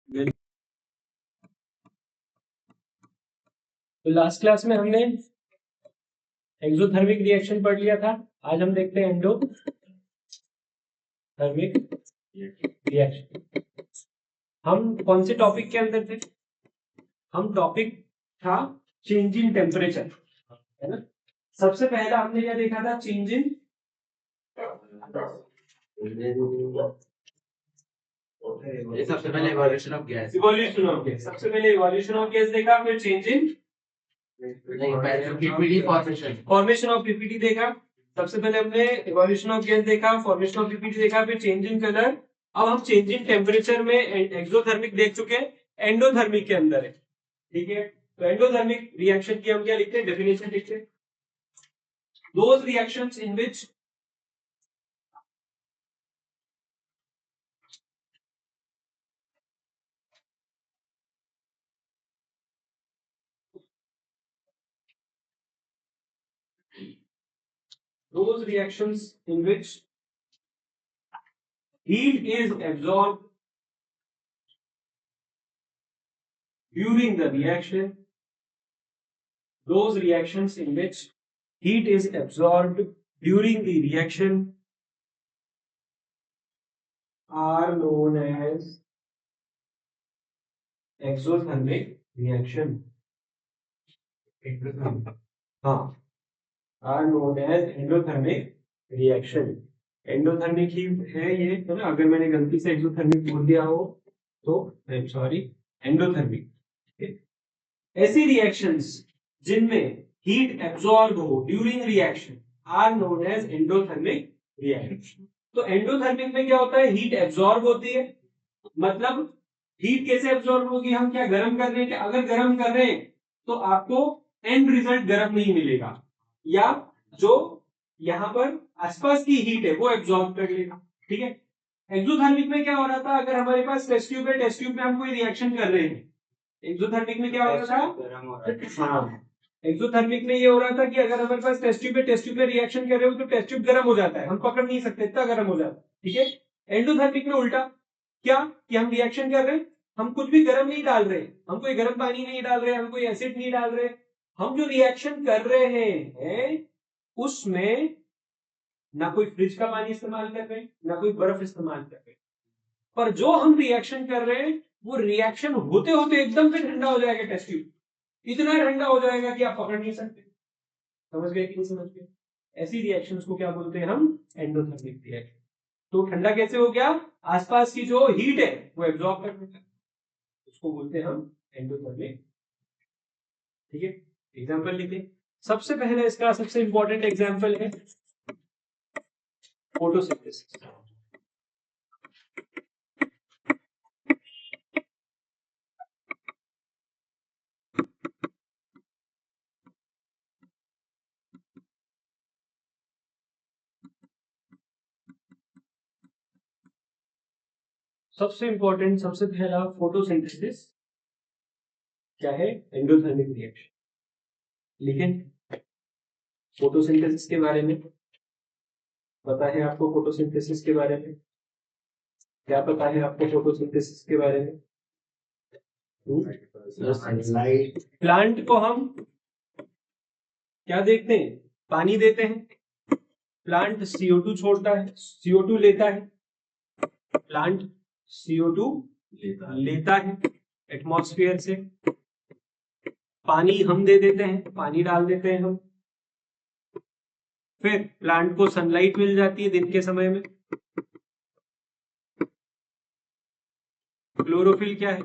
तो last class में हमने एक्सोथर्मिक रिएक्शन पढ़ लिया था। आज हम देखते हैं एंडोथर्मिक रिएक्शन। हम कौन से टॉपिक के अंदर थे? हम टॉपिक था चेंज इन टेम्परेचर, है ना। सबसे पहला हमने क्या देखा था? चेंज इन सबसे पहले इवोल्यूशन ऑफ गैस सबसे पहले इवोल्यूशन ऑफ गैस देखा, फिर change in PPT formation of PPT देखा। सबसे पहले हमने इवोल्यूशन ऑफ गैस देखा, फॉर्मेशन ऑफ पीपीटी देखा, फिर चेंज इन कलर। अब हम चेंज इन टेम्परेचर में एक्सोथर्मिक देख चुके हैं, एंडोथर्मिक के अंदर है। ठीक है, तो एंडोथर्मिक रिएक्शन की हम क्या लिखते हैं? डेफिनेशन लिखते हैं, those reactions in which those reactions in which heat is absorbed during the reaction, those reactions in which heat is absorbed during the reaction are known as exothermic reaction. हाँ, are known as endothermic reaction. Endothermic ही है ये, तो ना, अगर मैंने गलती से एक्सोथर्मिक बोल दिया हो तो आई एम सॉरी, एंडोथर्मिक। ऐसी रिएक्शंस जिनमें हीट एब्जॉर्ब हो during reaction are known as endothermic reaction. तो एंडोथर्मिक में क्या होता है? हीट एब्जॉर्ब होती है। मतलब हीट कैसे एब्जॉर्ब होगी? हम क्या गर्म कर रहे हैं? क्या अगर गर्म कर रहे हैं तो आपको एंड रिजल्ट गर्म नहीं मिलेगा, या जो यहां पर आसपास की हीट है वो एब्जॉर्ब कर लेगा। ठीक है, एक्सोथर्मिक में क्या हो रहा था? अगर हमारे पास टेस्ट ट्यूब है, टेस्ट ट्यूब में हम कोई रिएक्शन कर रहे हैं, एक्सोथर्मिक में क्या हो रहा था? हाँ, एक्सोथर्मिक में ये हो रहा था कि अगर हमारे पास टेस्ट ट्यूब है, टेस्ट ट्यूब में रिएक्शन कर रहे हो तो टेस्ट ट्यूब गर्म हो जाता है, हम पकड़ नहीं सकते, इतना गर्म हो जाता है। ठीक है, एंडोथर्मिक में उल्टा, क्या कि हम रिएक्शन कर रहे हैं, हम कुछ भी गर्म नहीं डाल रहे, हम कोई गर्म पानी नहीं डाल रहे, हम कोई एसिड नहीं डाल रहे, हम जो रिएक्शन कर रहे हैं उसमें ना कोई फ्रिज का पानी इस्तेमाल कर रहे हैं, ना कोई बर्फ इस्तेमाल कर रहे हैं, पर जो हम रिएक्शन कर रहे हैं वो रिएक्शन होते होते एकदम से ठंडा हो जाएगा। टेस्ट ट्यूब इतना ठंडा हो जाएगा कि आप पकड़ नहीं सकते। समझ गए कि नहीं समझ गए? ऐसी रिएक्शंस को क्या बोलते हैं? हम एंडोथर्मिक रिएक्शन। तो ठंडा कैसे हो गया? आसपास की जो हीट है वो एब्जॉर्ब कर लेता है, उसको बोलते हैं हम एंडोथर्मिक। ठीक है, एग्जांपल लिखें। सबसे पहले इसका सबसे इंपॉर्टेंट एग्जांपल है फोटोसिंथेसिस। सबसे इंपॉर्टेंट, सबसे पहला फोटोसिंथेसिस क्या है? Endothermic reaction. लेकिन फोटोसिंथेसिस के बारे में पता है आपको? फोटोसिंथेसिस के बारे में क्या पता है आपको? फोटोसिंथेसिस के बारे में प्लांट को हम क्या देखते हैं? पानी देते हैं, प्लांट CO2 छोड़ता है, CO2 लेता है, प्लांट CO2 लेता है एटमॉस्फेयर से, पानी हम दे देते हैं, पानी डाल देते हैं हम, फिर प्लांट को सनलाइट मिल जाती है दिन के समय में। क्लोरोफिल क्या है?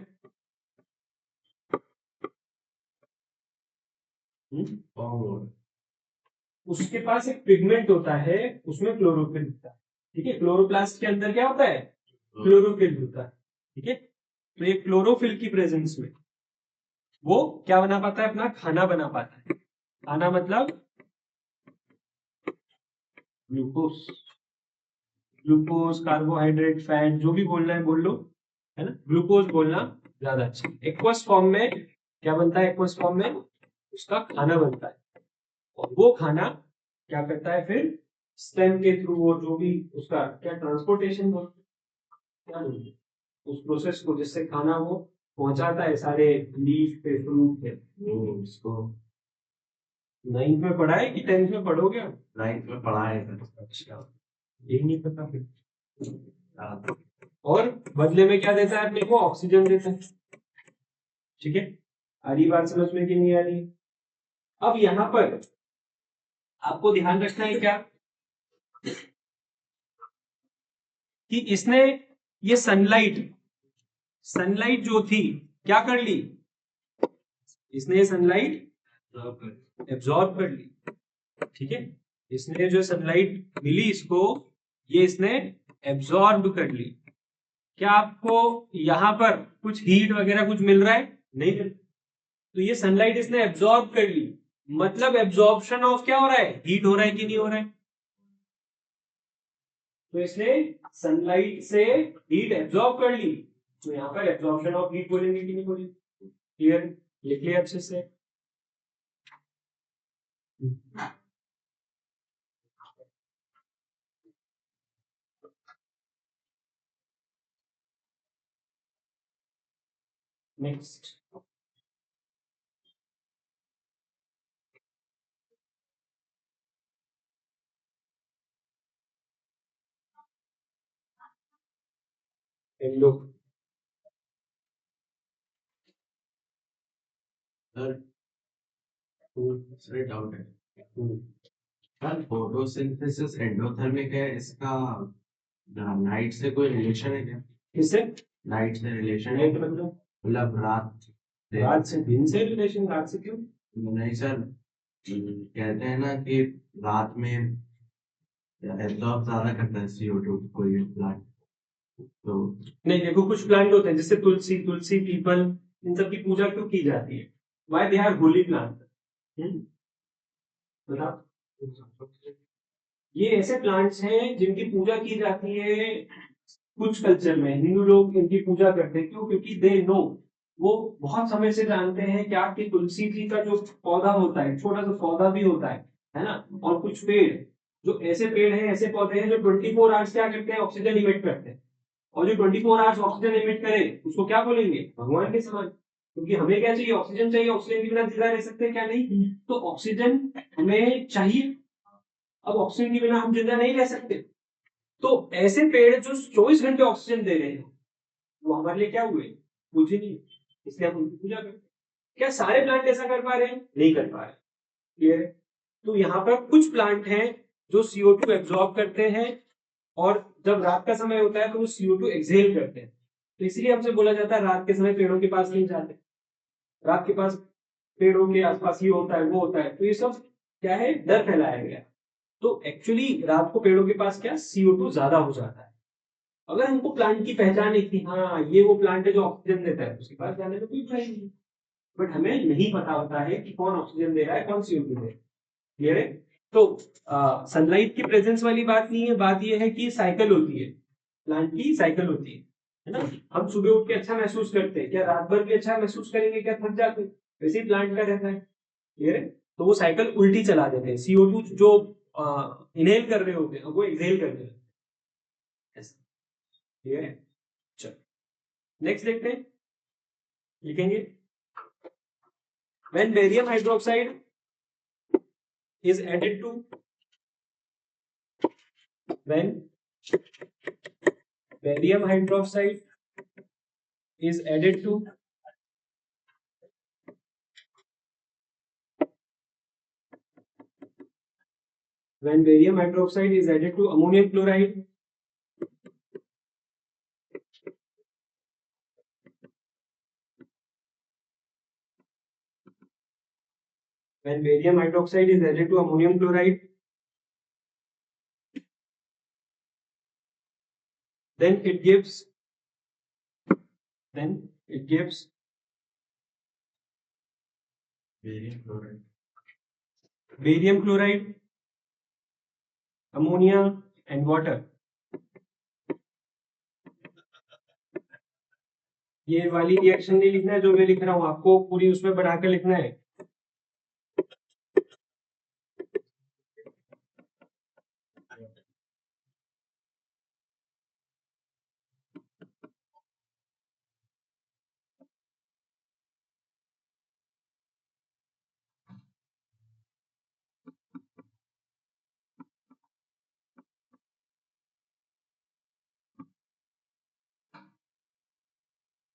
उसके पास एक पिगमेंट होता है, उसमें क्लोरोफिल होता है। ठीक है, क्लोरोप्लास्ट के अंदर क्या होता है? क्लोरोफिल होता है। ठीक है, तो ये क्लोरोफिल की प्रेजेंस में वो क्या बना पाता है? अपना खाना बना पाता है। खाना मतलब ग्लूकोज, ग्लूकोज, कार्बोहाइड्रेट, फैट, जो भी बोलना है बोल लो, है ना। ग्लूकोज बोलना ज्यादा अच्छा। एक्वस फॉर्म में क्या बनता है? एक्वस फॉर्म में उसका खाना बनता है, और वो खाना क्या करता है फिर? स्टेम के थ्रू, और जो भी उसका क्या ट्रांसपोर्टेशन, क्या बोलते हैं, उस प्रोसेस को जिससे खाना वो पहुंचाता है सारे लीफ पे, फ्रूट पे। इसको 9th में पढ़ा है कि 10th में पढ़ोगे आप? 9th में पढ़ा है। अच्छा, ये नहीं पता फिर। हाँ, और बदले में क्या देता है अपने को? ऑक्सीजन देता है। ठीक है, आ रही बात समझ में कि नहीं आ रही? अब यहाँ पर आपको ध्यान रखना है क्या कि इसने ये सनलाइट जो थी क्या कर ली? इसने ये सनलाइट एब्जॉर्ब कर ली। ठीक है, इसने जो सनलाइट मिली इसको, ये इसने एब्जॉर्ब कर ली। क्या आपको यहाँ पर कुछ हीट वगैरह कुछ मिल रहा है? नहीं मिल। तो ये सनलाइट इसने एब्जॉर्ब कर ली, मतलब एब्जॉर्प्शन ऑफ क्या हो रहा है? हीट हो रहा है कि नहीं हो रहा है? तो इसने सनलाइट से हीट एब्जॉर्ब कर ली, तो यहाँ पर एब्जॉर्प्शन ऑफ हीट बोलेंगे कि नहीं बोलेंगे? क्लियर? लिख लिया अच्छे से। Next, endo. सर डाउट है सर, फोटोसिंथेसिस एंडोथर्मिक है, इसका नाइट से कोई रिलेशन है क्या? किससे? नाइट से रिलेशन है, नाइट मतलब मतलब रात से? दिन से रिलेशन? रात से क्यों? नहीं सर, कहते हैं ना कि रात में एब्जॉर्ब ज्यादा करता है CO2 कोई प्लांट, तो नहीं, देखो कुछ प्लांट होते हैं जैसे तुलसी पीपल, इन सब की पूजा क्यों की जाती है? Why they are holy plant? बताओ। ये ऐसे प्लांट्स हैं जिनकी पूजा की जाती है। कुछ कल्चर में हिंदू लोग इनकी पूजा करते हैं, क्यों? क्योंकि दे नो, वो बहुत समय से जानते हैं क्या कि तुलसी जी का जो पौधा होता है, छोटा सा पौधा भी होता है ना? और कुछ पेड़, जो ऐसे पेड़ हैं, ऐसे पौधे हैं जो 24 आवर्स क्या करते हैं? ऑक्सीजन इमिट करते हैं। और जो 24 आवर्स ऑक्सीजन इमिट करे उसको क्या बोलेंगे? भगवान के समान। क्योंकि हमें क्या चाहिए? ऑक्सीजन चाहिए। ऑक्सीजन के बिना जिंदा रह सकते हैं क्या? नहीं। तो ऑक्सीजन हमें चाहिए। अब ऑक्सीजन के बिना हम जिंदा नहीं रह सकते। तो ऐसे पेड़ जो 24 घंटे ऑक्सीजन दे रहे हैं, वो हमारे लिए क्या हुए? कुछ ही नहीं। इसलिए हम उनकी पूजा करते हैं। क्या सारे प्लांट ऐसा कर पा रहे हैं? नहीं कर पा रहे। क्लियर है? तो यहाँ पर कुछ प्लांट हैं जो CO2 एब्जॉर्ब करते हैं, और जब रात का समय होता है तो वो CO2 एक्सहेल करते हैं। तो इसलिए हमसे बोला जाता है रात के समय पेड़ों के पास नहीं जाते। रात के पास पेड़ों के आसपास ये होता है, वो होता है। तो ये सब क्या है? डर फैलाया गया। तो एक्चुअली रात को पेड़ों के पास क्या CO2 ज्यादा हो जाता है। अगर हमको प्लांट की पहचान है कि हाँ ये वो प्लांट है जो ऑक्सीजन देता है, उसके पास जाने में कोई बुराई नहीं। बट हमें नहीं पता होता है कि कौन ऑक्सीजन दे रहा है, कौन CO2 दे रहा है। क्लियर है? तो सनलाइट की प्रेजेंस वाली बात नहीं है, बात ये है कि साइकिल होती है, प्लांट की साइकिल होती है ना? हम सुबह उठ के अच्छा महसूस करते हैं, क्या रात भर भी अच्छा महसूस करेंगे? क्या थक जाते हैं? वैसे ही प्लांट का रहता है। क्लियर है? तो वो साइकिल उल्टी चला देते हैं। CO2 जो इनहेल कर रहे होते हैं वो एक्सहेल करते हैं। क्लियर है? चलो नेक्स्ट देखते हैं, लिखेंगे। When barium hydroxide is added to, when barium hydroxide is added to when barium hydroxide is added to ammonium chloride, when barium hydroxide is added to ammonium chloride, then it gives barium chloride, ammonia and water. ये वाली reaction नहीं लिखना है जो मैं लिख रहा हूं, आपको पूरी उसमें बनाकर लिखना है।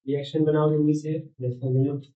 रिएक्शन बनाओ जल्दी से, 10 मिनट।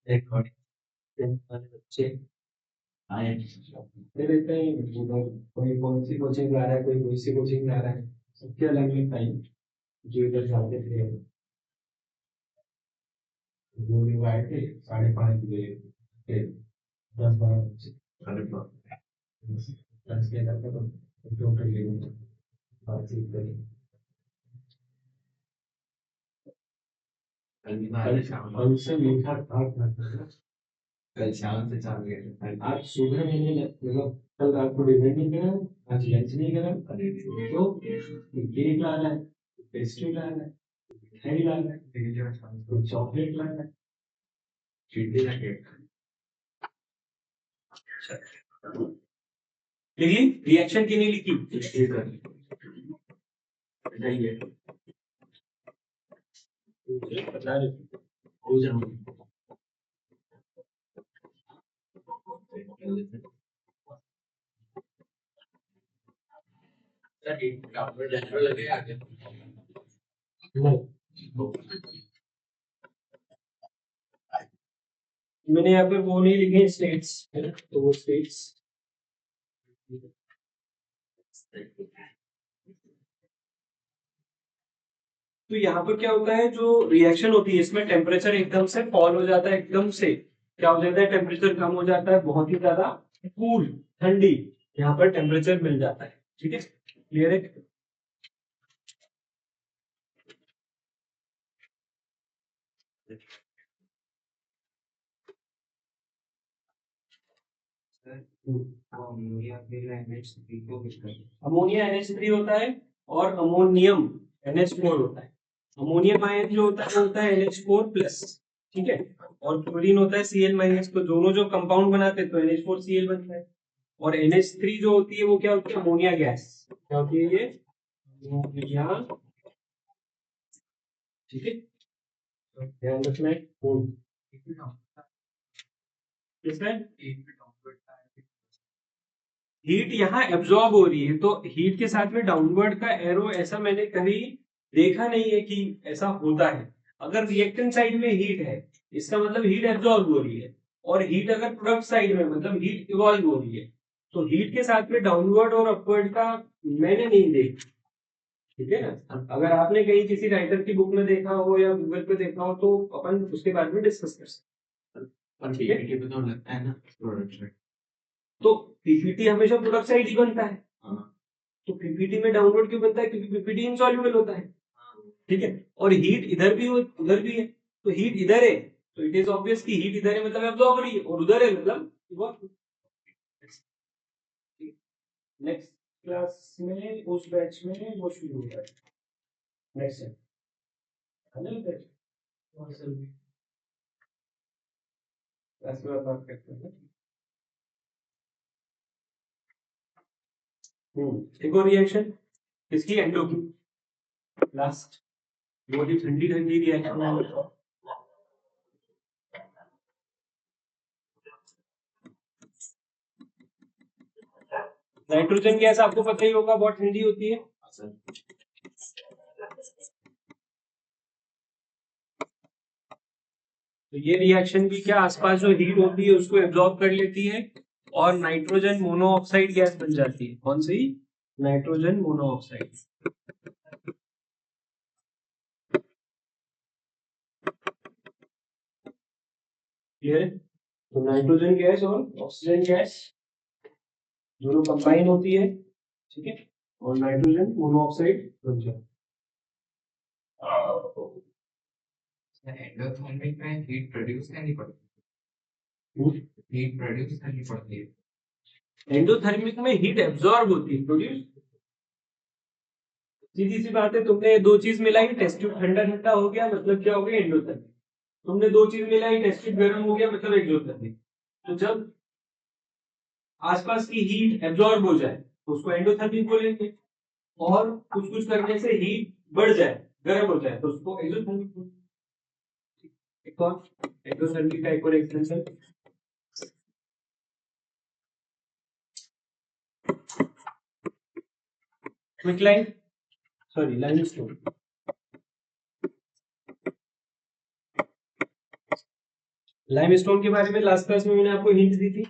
बच्चे आए दे देते हैं उधर, कोई कौन सी कोचिंग ला रहा है, कोई सी कोचिंग ला रहा है, सबके अलग अलग टाइम जो इधर जाते थे। वो लोग आए थे 5:30 बजे, फिर 10-12 बजे अरे बाप लंच के इधर का तो टोटल बातचीत करी। कल शाम कल से मीठा था कल शाम से चालू है आज सुबह मैंने मतलब कल रात को डिनर नहीं करा, आज लंच नहीं करा, अरे तो केक ला रहा है, पेस्ट्री ला रहा है, मिठाई ला रहा है, तो चॉकलेट ला रहा है। चिट्ठी लगे लिखी रिएक्शन की नहीं लिखी, चिट्ठी कर बताइए बता रहे हो जाऊँ सर एक डॉक्टर जनरल लगे आगे नहीं, मैंने यहाँ पे वो नहीं लिखे स्टेट्स है ना, तो वो स्टेट्स तो यहाँ पर क्या होता है, जो रिएक्शन होती है इसमें टेम्परेचर एकदम से फॉल हो जाता है, एकदम से क्या हो जाता है, टेम्परेचर कम हो जाता है, बहुत ही ज्यादा कूल ठंडी यहाँ पर टेम्परेचर मिल जाता है। ठीक है, क्लियर है। अमोनिया NH3 होता है और अमोनियम NH4 होता है। अमोनियम आयन जो होता है वो होता है NH4+, ठीक है, और क्लोरीन होता है Cl-। तो दोनों जो कंपाउंड बनाते हैं तो NH4Cl बनता है। और NH3 जो होती है वो क्या होती है, अमोनिया गैस, क्या होती है ये, अमोनिया। ठीक है, तो ध्यान रखना है किसमें हीट यहाँ एब्जॉर्ब हो रही है, तो हीट के साथ में डाउनवर्ड का एरो ऐसा मैंने कभी देखा नहीं है कि ऐसा होता है। अगर रिएक्टेंट साइड में हीट है इसका मतलब हीट एब्जॉर्ब हो रही है, और हीट अगर प्रोडक्ट साइड में मतलब हीट इवॉल्व हो रही है, तो हीट के साथ में डाउनवर्ड और अपवर्ड का मैंने नहीं देखा। ठीक है ना, अगर आपने कहीं किसी राइटर की बुक में देखा हो या गूगल पे देखा हो तो अपन उसके बारे में डिस्कस कर सकते और ठीक है। पीपीटी पे तो लगता है ना प्रोडक्ट में तो पीपीटी हमेशा प्रोडक्ट साइड ही बनता है, हाँ तो पीपीटी में डाउनलोड क्यों बनता है, क्योंकि पीपीटी इनसॉल्युबल होता है। ठीक है, और हीट इधर भी हो उधर भी है, तो हीट इधर है तो इट इज ऑब्वियस कि हीट इधर है मतलब एब्जॉर्ब हो रही है, और उधर है मतलब नेक्स्ट क्लास में उस बैच में वो शुरू होगा नेक्स्ट है ना बैच, और सर क्लास में बात करते हैं। एक और रिएक्शन इसकी एंडो की लास्ट, बहुत ही ठंडी ठंडी रिएक्शन है। नाइट्रोजन गैस आपको पता ही होगा बहुत ठंडी होती है। सर तो ये रिएक्शन भी क्या आसपास जो हीट होती है उसको एब्जॉर्ब कर लेती है और नाइट्रोजन मोनोऑक्साइड गैस बन जाती है। कौन सी, नाइट्रोजन मोनोऑक्साइड। क्लियर है, तो नाइट्रोजन गैस और ऑक्सीजन गैस दोनों कंबाइन होती है, ठीक है, और नाइट्रोजन मोनोऑक्साइड बन जाता है। एंडोथर्मिक में हीट प्रोड्यूस करनी पड़ती है हीट प्रोड्यूस करनी पड़ती है एंडोथर्मिक में हीट एब्जॉर्ब होती है, प्रोड्यूस। सीधी सी बात है, तुमने दो चीज मिलाई, टेस्ट ट्यूब ठंडा ठंडा हो गया मतलब क्या हो गया, एंडोथर्मिक। तुमने दो चीज मिलाई, टेस्ट ट्यूब गर्म हो गया मतलब एक्सोथर्मिक। तो जब आसपास की हीट एब्जॉर्ब हो जाए तो उसको एंडोथर्मिक बोलेंगे, और कुछ कुछ करने से हीट बढ़ जाए, गर्म हो जाए तो उसको एक्सोथर्मिक बोलेंगे। एक और एक्सोथर्मिक का एक और एक्सटेंशन, क्विकलाइन, सॉरी लाइमस्टोन। लाइमस्टोन के बारे में लास्ट क्लास में मैंने आपको हिंट दी थी।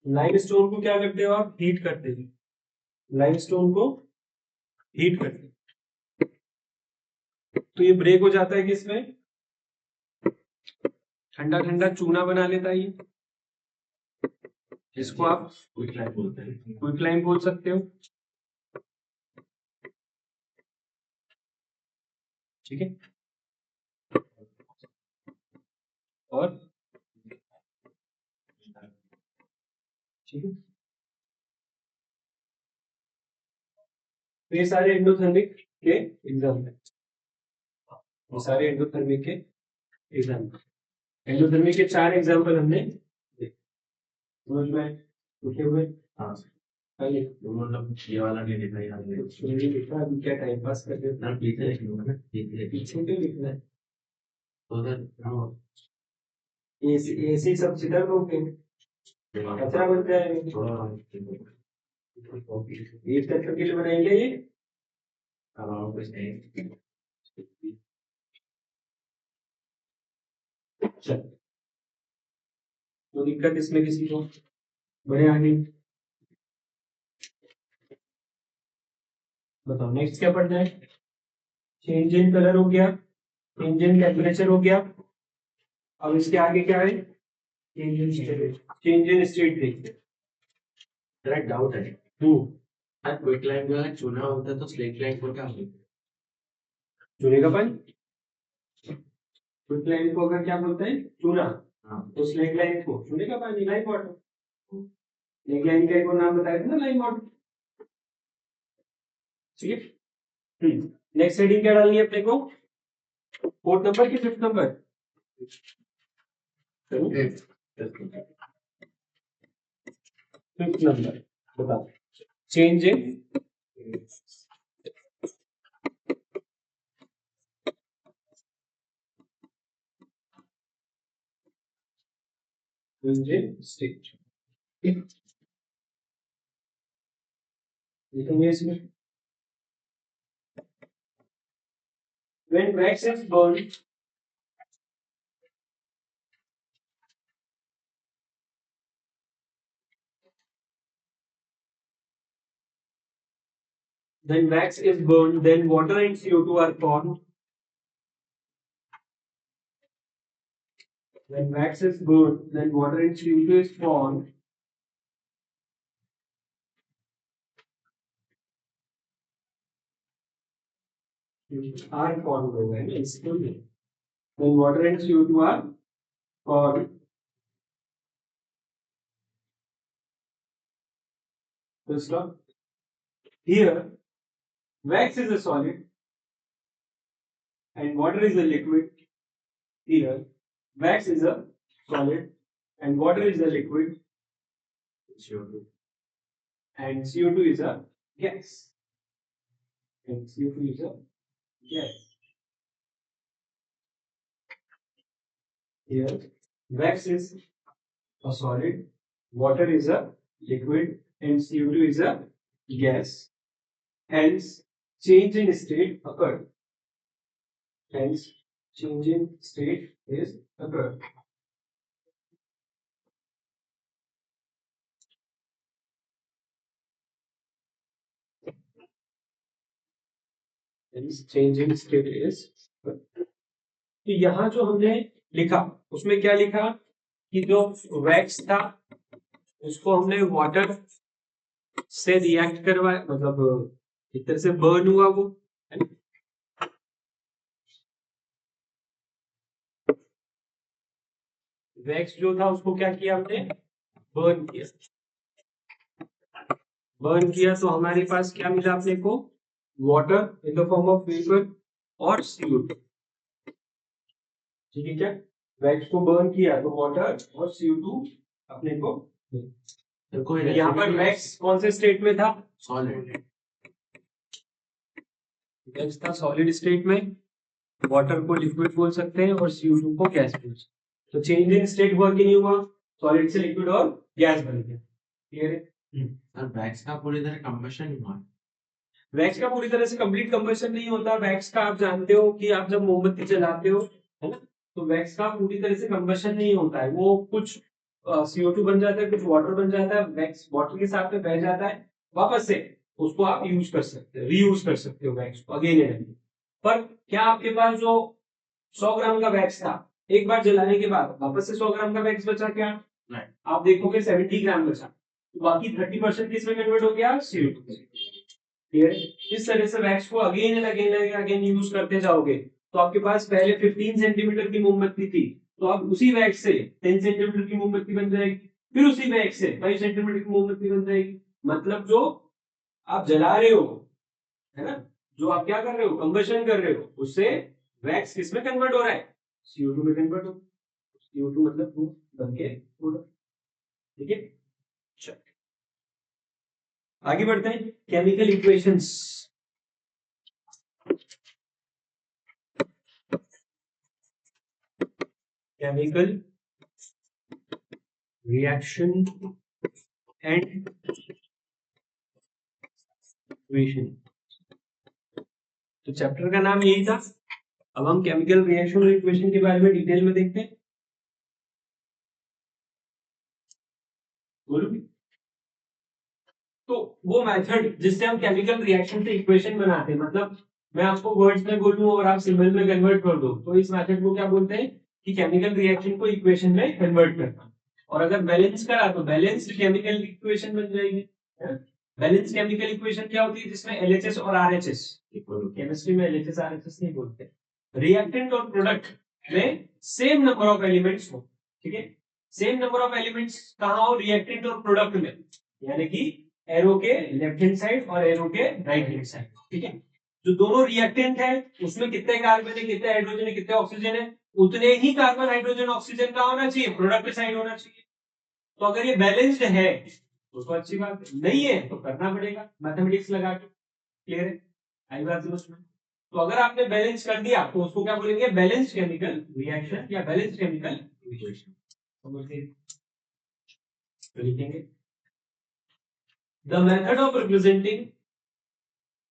लाइमस्टोन को क्या करते हो आप? हीट करते हो। लाइमस्टोन को हीट करते हो तो ये ब्रेक हो जाता है किसमें? ठंडा ठंडा चूना बना लेता है ये, जिसको आप क्विकलाइम बोलते हैं। क्विकलाइम बोल सकते हो। ठीक है, और ठीक है, तो ये सारे एंडोथर्मिक के एग्जाम्पल है। ये सारे एंडोथर्मिक के एग्जाम्पल, एंडोथर्मिक के 4 एग्जाम्पल हमने देखे। समझ में आए? लिखे हुए? हाँ आइए, मतलब ये वाला नहीं लिखा यार, कुछ नहीं लिखा अभी, क्या टाइम पास कर रहे हो? पीछे लिख लूंगा ना, पीछे पीछे क्यों लिखना है? तो उधर हाँ, ऐसी सब चित्र लोगे, कचरा बन जाएगा। थोड़ा एक तत्व के लिए बनाएंगे ये। कुछ नहीं। चल, तो दिक्कत इसमें किसी को? बड़े आगे बताओ, नेक्स्ट क्या पढ़ना है? चेंज इन कलर हो गया, चेंज इन टेम्परेचर हो गया, अब इसके आगे क्या है? Change in state, change in state देखते तेरा डाउट है हैं। यार, क्विकलाइम जो है चूना होता है तो स्लेट लाइम को क्या बोलते हैं? चूने का पानी, क्विकलाइम को अगर क्या बोलते हैं? चूना। हाँ तो स्लेट लाइम को चूने का पानी, लाइम वाटर। स्लेट लाइम का एक और नाम बताया था ना, लाइम वाटर। ठीक है, नेक्स्ट हेडिंग क्या डालनी है अपने को? 4th नंबर की 5th नंबर? 5th नंबर बताओ। चेंज इन स्टेट, लिखेंगे इसमें। When wax is burned, then water and CO2 are formed. When wax is burned, then water and CO2 is formed. Are formed होगा ना इसको नहीं। Then water and CO2 are formed. Full stop. Here, wax is a solid and water is a liquid. Here, wax is a solid and water is a liquid. CO2. And CO2 is a gas. And CO2 is a gas. Here, wax is a solid, water is a liquid, and CO2 is a gas. Hence, change in state occurred. Hence, change in state is occurred. Hence, change in state is occurred. तो यहां जो हमने लिखा उसमें क्या लिखा कि जो वैक्स था उसको हमने वाटर से रिएक्ट करवाया, मतलब एक तरह से बर्न हुआ वो, वैक्स जो था उसको क्या किया हमने? बर्न किया। बर्न किया तो हमारे पास क्या मिला अपने को? Water in the form of vapour और CO2। ठीक है क्या? वैक्स को बर्न किया तो वाटर और CO2 अपने को। तो यहाँ पर वैक्स कौन से स्टेट में था? सॉलिड। वैक्स था सॉलिड स्टेट में, वाटर को लिक्विड बोल सकते हैं और CO2 को गैस बोल सकते हैं। तो चेंज इन स्टेट हुआ कि नहीं हुआ? सॉलिड से लिक्विड और गैस बन गया। क्लियर है? सर वैक्स का पूरी तरह कंबशन नहीं हुआ। वैक्स का पूरी तरह से कंप्लीट कंबशन नहीं होता। वैक्स का आप जानते हो कि आप जब मोमबत्ती जलाते हो है ना। तो वैक्स का पूरी तरह से कंबशन नहीं होता है, वो कुछ CO2 बन जाता है, कुछ वाटर बन जाता है, वैक्स वाटर के साथ में बह जाता है, वापस से उसको आप यूज कर सकते हो, रीयूज कर सकते हो वैक्स को अगेन एंड अगेन। पर क्या आपके पास जो 100 ग्राम का वैक्स था, एक बार जलाने के बाद वापस से 100 ग्राम का वैक्स बचा क्या? नहीं। आप देखोगे 70 ग्राम बचा, तो बाकी 30% किसमें कन्वर्ट हो गया? CO2 में। क्लियर? इस तरह से वैक्स को again and again and again use करते जाओगे, तो आपके पास पहले 15 सेंटीमीटर की मोमबत्ती थी, तो अब उसी वैक्स से 10 सेंटीमीटर की मोमबत्ती बन जाएगी, फिर उसी वैक्स से 5 सेंटीमीटर की मोमबत्ती बन जाएगी। मतलब जो आप जला रहे हो, है ना, जो आप क्या कर रहे हो, कंबशन कर रहे हो, उससे वैक्स किस में कन्वर्ट हो रहा है? CO2 में कन्वर्ट हो। CO2 मतलब धूप बन के उड़। ठीक है, चलो आगे बढ़ते हैं। Chemical equations. Chemical reaction and equation, तो चैप्टर का नाम यही था। अब हम केमिकल रिएक्शन और इक्वेशन के बारे में डिटेल में देखते हैं। बोलो। तो वो मेथड जिससे हम केमिकल रिएक्शन से इक्वेशन बनाते हैं, मतलब मैं आपको वर्ड्स में बोलूं और आप सिंबल में कन्वर्ट कर दो, तो इस मेथड को क्या बोलते हैं कि केमिकल रिएक्शन को इक्वेशन में कन्वर्ट करना। और अगर बैलेंस करा तो बैलेंस्ड केमिकल इक्वेशन बन जाएगी। बैलेंस केमिकल इक्वेशन क्या होती है? जिसमें LHS और RHS, केमिस्ट्री में LHS RHS नहीं बोलते, रिएक्टेंट और प्रोडक्ट में सेम नंबर ऑफ एलिमेंट्स हो। ठीक है, सेम नंबर ऑफ एलिमेंट्स कहाँ हो? रिएक्टेंट और प्रोडक्ट में, यानी कि एरो के लेफ्ट हैंड साइड और एरो के राइट हैंड साइड। ठीक है, जो दोनों रिएक्टेंट है उसमें कितने कार्बन है, कितने हाइड्रोजन है, कितने ऑक्सीजन है, उतने ही कार्बन हाइड्रोजन ऑक्सीजन का होना चाहिए, प्रोडक्ट के साइड होना चाहिए। तो अगर ये बैलेंस्ड है तो अच्छी बात है, नहीं है तो करना पड़ेगा मैथमेटिक्स लगा के। क्लियर है? आई बात समझ में? तो अगर आपने बैलेंस कर दिया तो उसको क्या बोलेंगे? बैलेंस्ड केमिकल रिएक्शन या बैलेंस्ड केमिकल इक्वेशन। समझिए, तो लिखेंगे the method of representing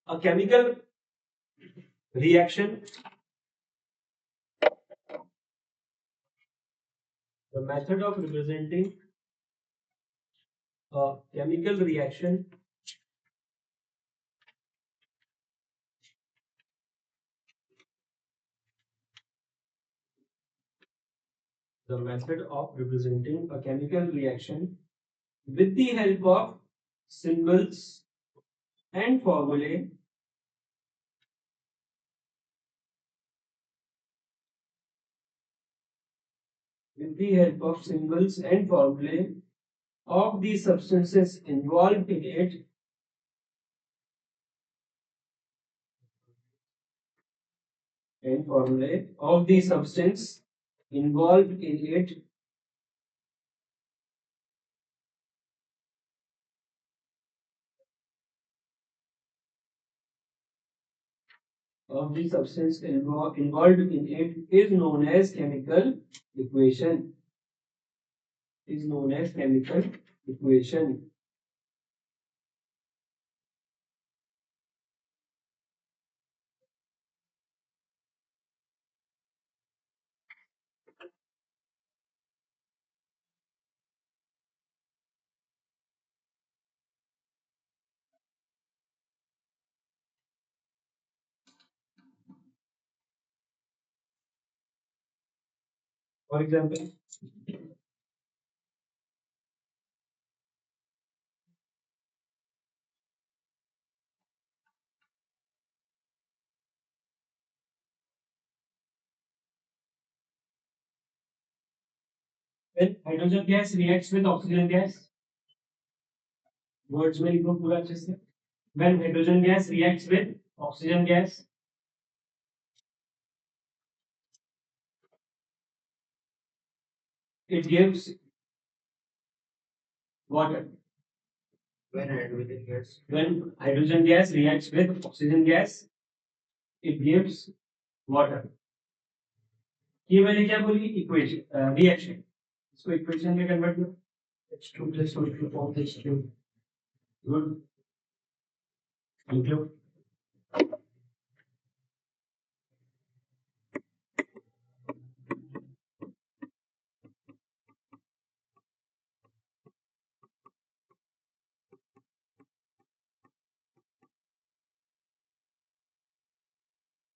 a chemical reaction, the method of representing a chemical reaction the method of representing a chemical reaction with the help of symbols and formulae with the help of symbols and formulae of the substances involved in it and formulae of the substance involved in it of the substance involved in it is known as chemical equation, is known as chemical equation. For example, when hydrogen gas reacts with oxygen gas, words में लिखो पूरा अच्छे से। When hydrogen gas reacts with oxygen gas, it gives water. When hydrogen gas reacts with oxygen gas, it gives water. ये मैंने क्या बोली? Equation, reaction. इसको इक्वेशन में कन्वर्ट करो। H2 plus O2 forms H2. Good. लिख लो।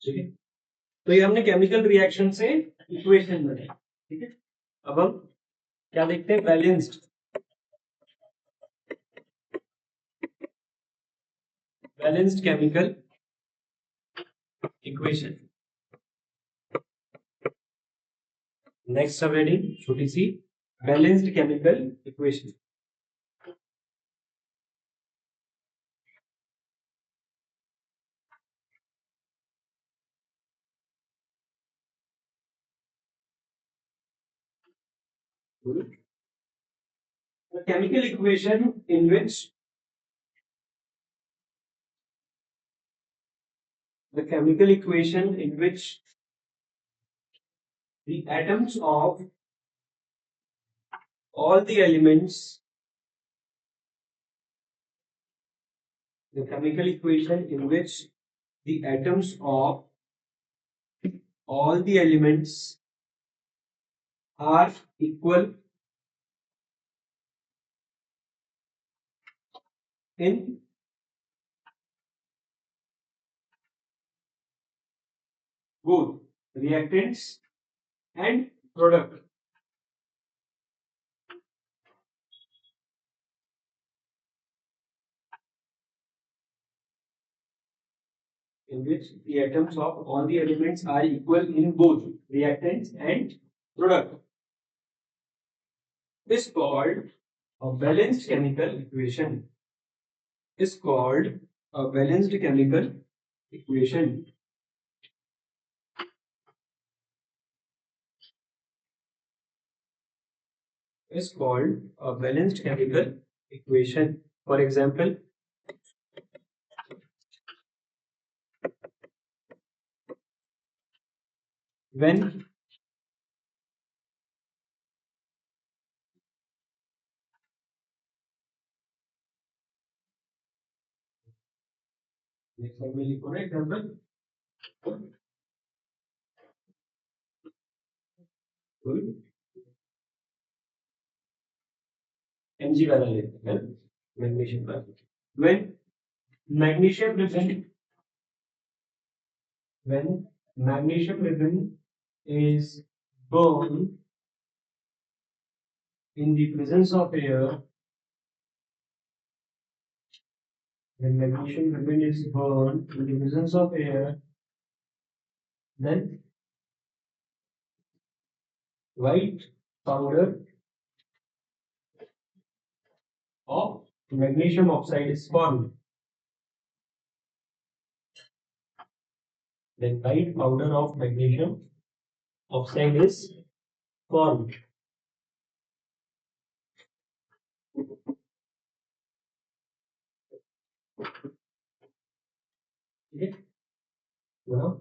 ठीक है, तो ये हमने केमिकल रिएक्शन से इक्वेशन बनाई। ठीक है, अब हम क्या देखते हैं, balanced chemical equation. Next sub heading छोटी सी, balanced chemical equation. The chemical equation in which the atoms of all the elements, the chemical equation in which the atoms of all the elements are equal in both reactants and product. In which the atoms of all the elements are equal in both reactants and product is called a balanced chemical equation. Is called a balanced chemical equation. Is called a balanced chemical equation. For example, when example, Mg वाला लेते हैं magnesium का। When magnesium ribbon, when magnesium ribbon is burned in the presence of air, when magnesium ribbon is burned in the presence of air, then white powder of magnesium oxide is formed. Then white powder of magnesium oxide is formed. Okay. Now,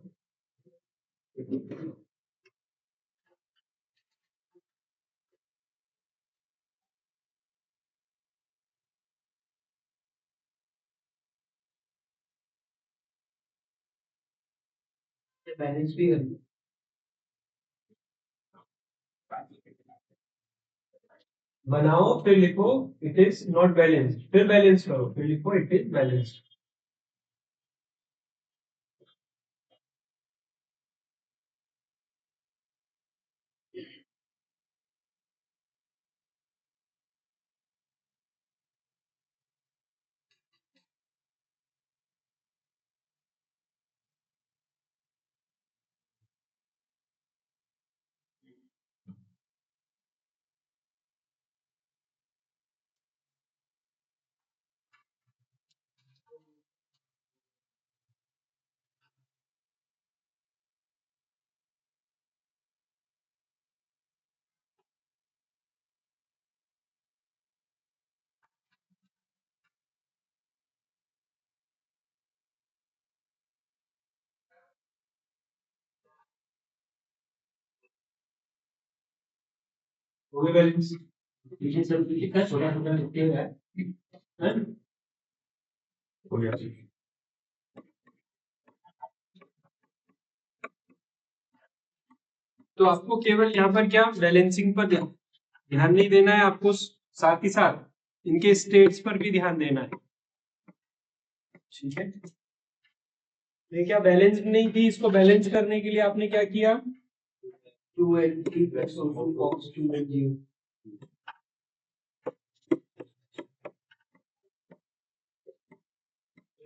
balance भी करना, बनाओ फिर लिखो it is not balanced, फिर balance करो फिर लिखो it is balanced. हो गया बैलेंस, ये सब कितना छोटा छोटा लिखते हैं, हो गया। तो आपको केवल यहाँ पर क्या बैलेंसिंग पर ध्यान नहीं देना है, आपको साथ ही साथ इनके स्टेट्स पर भी ध्यान देना है। ठीक है, ये क्या बैलेंस नहीं थी, इसको बैलेंस करने के लिए आपने क्या किया, 2N3 प्लस ऑक्स 2N0।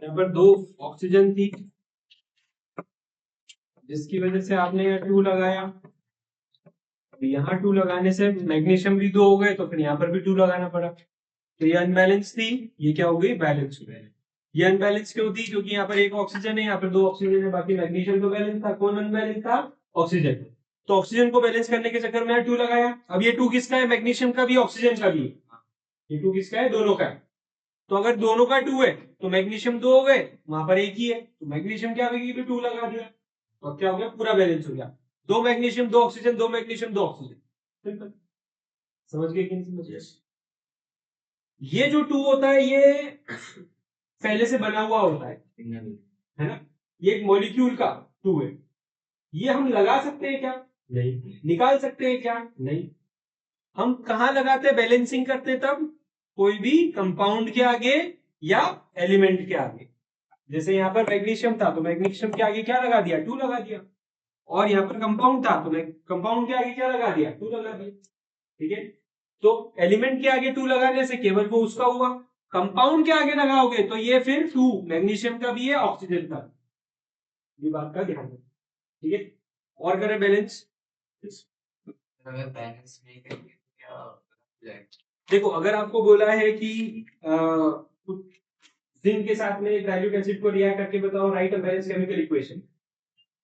यहाँ पर 2 ऑक्सीजन थी जिसकी वजह से आपने यहाँ 2 लगाया। यहाँ 2 लगाने से मैग्नीशियम भी 2 हो गए, तो फिर यहाँ पर भी 2 लगाना पड़ा। तो ये अनबैलेंस थी, ये क्या हो गई, बैलेंस हो गई। ये अनबैलेंस क्यों थी, क्योंकि यहाँ पर एक ऑक्सीजन है, यहाँ पर 2 ऑक्सीजन है, बाकी मैग्नीशियम तो बैलेंस था। कौन अनबैलेंस था, ऑक्सीजन। तो ऑक्सीजन को बैलेंस करने के चक्कर में 2 लगाया। अब ये 2 किसका है, मैग्नीशियम का भी ऑक्सीजन का भी। ये 2 किसका है, दोनों का है। तो अगर दोनों का 2 है तो मैग्नीशियम 2 हो गए, वहां पर एक ही है, तो मैग्नीशियम क्या होगी, 2 लगा दिया, तो क्या हो गया, पूरा बैलेंस हो गया। 2 magnesium 2 oxygen, 2 magnesium 2 oxygen. Simple. समझ गए कि नहीं समझ गए? ये जो 2 होता है ये पहले से बना हुआ होता है ना, ये एक मॉलिक्यूल का 2 है। ये हम लगा सकते हैं क्या, नहीं। निकाल सकते हैं क्या, नहीं। हम कहां लगाते हैं, बैलेंसिंग करते हैं तब, कोई भी कंपाउंड के आगे या एलिमेंट के आगे। जैसे यहाँ पर मैग्नीशियम था तो मैग्नीशियम के आगे क्या लगा दिया, 2 लगा दिया। और यहाँ पर कंपाउंड था तो कंपाउंड के आगे क्या लगा दिया, 2 लगा दिया। ठीक है, तो एलिमेंट के आगे 2 लगाने से केवल वो उसका हुआ, कंपाउंड के आगे लगाओगे तो ये फिर 2 मैग्नीशियम का भी है, ऑक्सीजन का। ये बात का ध्यान रखो। ठीक है, और करें बैलेंस। अगर बैलेंस नहीं करेंगे तो क्या हो जाएगा? देखो अगर आपको बोला है कि जिंक के साथ में वैल्यूड एसिड को रिएक्ट करके बताओ, right a balance chemical equation,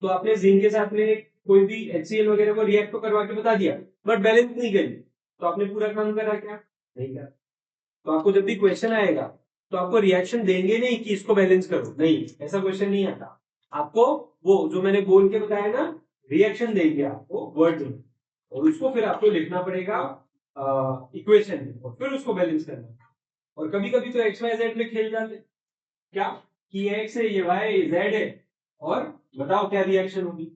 तो आपने जिंक के साथ में कोई भी HCl वगैरह को रिएक्ट तो करवा के बता दिया, बट बैलेंस नहीं करी, तो आपने पूरा काम करा क्या, नहीं करा। तो आपको जब भी क्वेश्चन आएगा तो आपको रिएक्शन देंगे नहीं कि इसको बैलेंस करो, नहीं, ऐसा क्वेश्चन नहीं आता। आपको वो जो मैंने बोल के बताया ना, रिएक्शन देंगे आपको वर्ड में, और उसको फिर आपको लिखना पड़ेगा इक्वेशन में, और फिर उसको बैलेंस करना। और कभी कभी तो एक्स वाई जेड में खेल जाते हैं, क्या कि एक्स है, ये वाई है, जेड है, और बताओ क्या रिएक्शन होगी।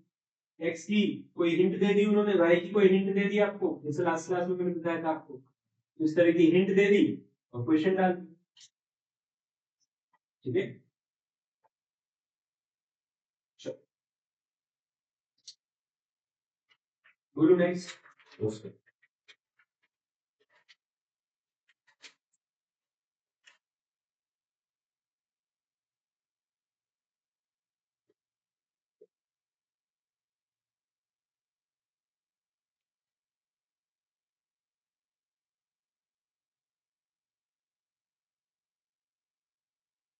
एक्स की कोई हिंट दे दी उन्होंने, वाई की कोई हिंट दे दी आपको, जैसे लास्ट क्लास में मैंने बताया था आपको, इस तरह की हिंट दे दी और क्वेश्चन डाल दी। ठीक है, बोलो नेक्स्ट।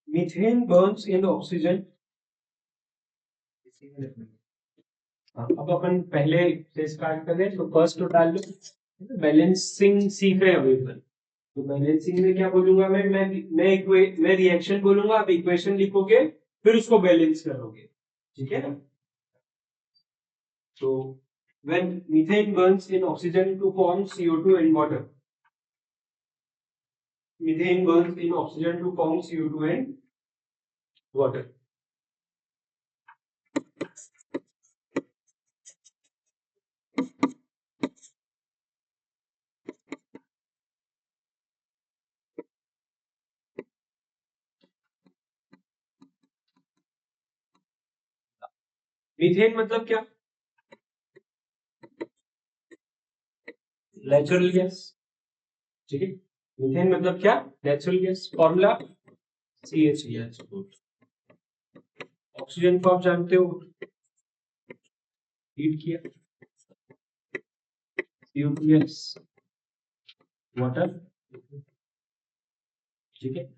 मीथेन बर्न्स इन ऑक्सीजन। अब अपन पहले से स्टार्ट कर रहे हैं, तो फर्स्ट तो डाल लो, बैलेंसिंग सीख रहे हैं अभी अपन। तो बैलेंसिंग में क्या बोलूंगा मैं रिएक्शन बोलूंगा, आप इक्वेशन लिखोगे, फिर उसको बैलेंस करोगे। ठीक है ना, तो when methane burns in oxygen to form CO2 and water, methane burns in oxygen to form CO2 and water। Methane मतलब क्या, नेचुरल गैस। ठीक है, मीथेन मतलब क्या, natural gas, formula CH। Oxygen को आप जानते हो, हीट किया, CO2 वाटर। ठीक है,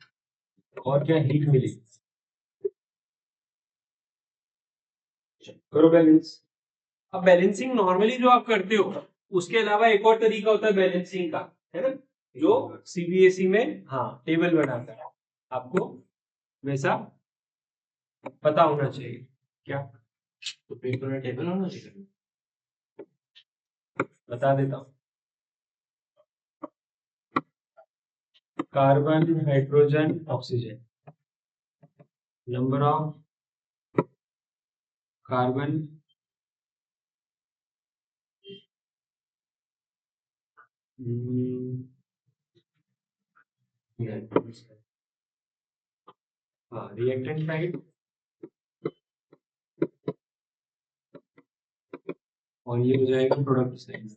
और क्या, हीट मिली, करो बैलेंस। अब बैलेंसिंग नॉर्मली जो आप करते हो, उसके अलावा एक और तरीका होता है बैलेंसिंग का, है ना, जो CBSE में हाँ टेबल बनाता है, आपको वैसा पता होना चाहिए। क्या, तो पेपर में टेबल होना चाहिए। बता देता हूँ। Carbon hydrogen oxygen, number of carbon हाँ रिएक्टेंट साइड और ये हो जाएगा प्रोडक्ट साइड।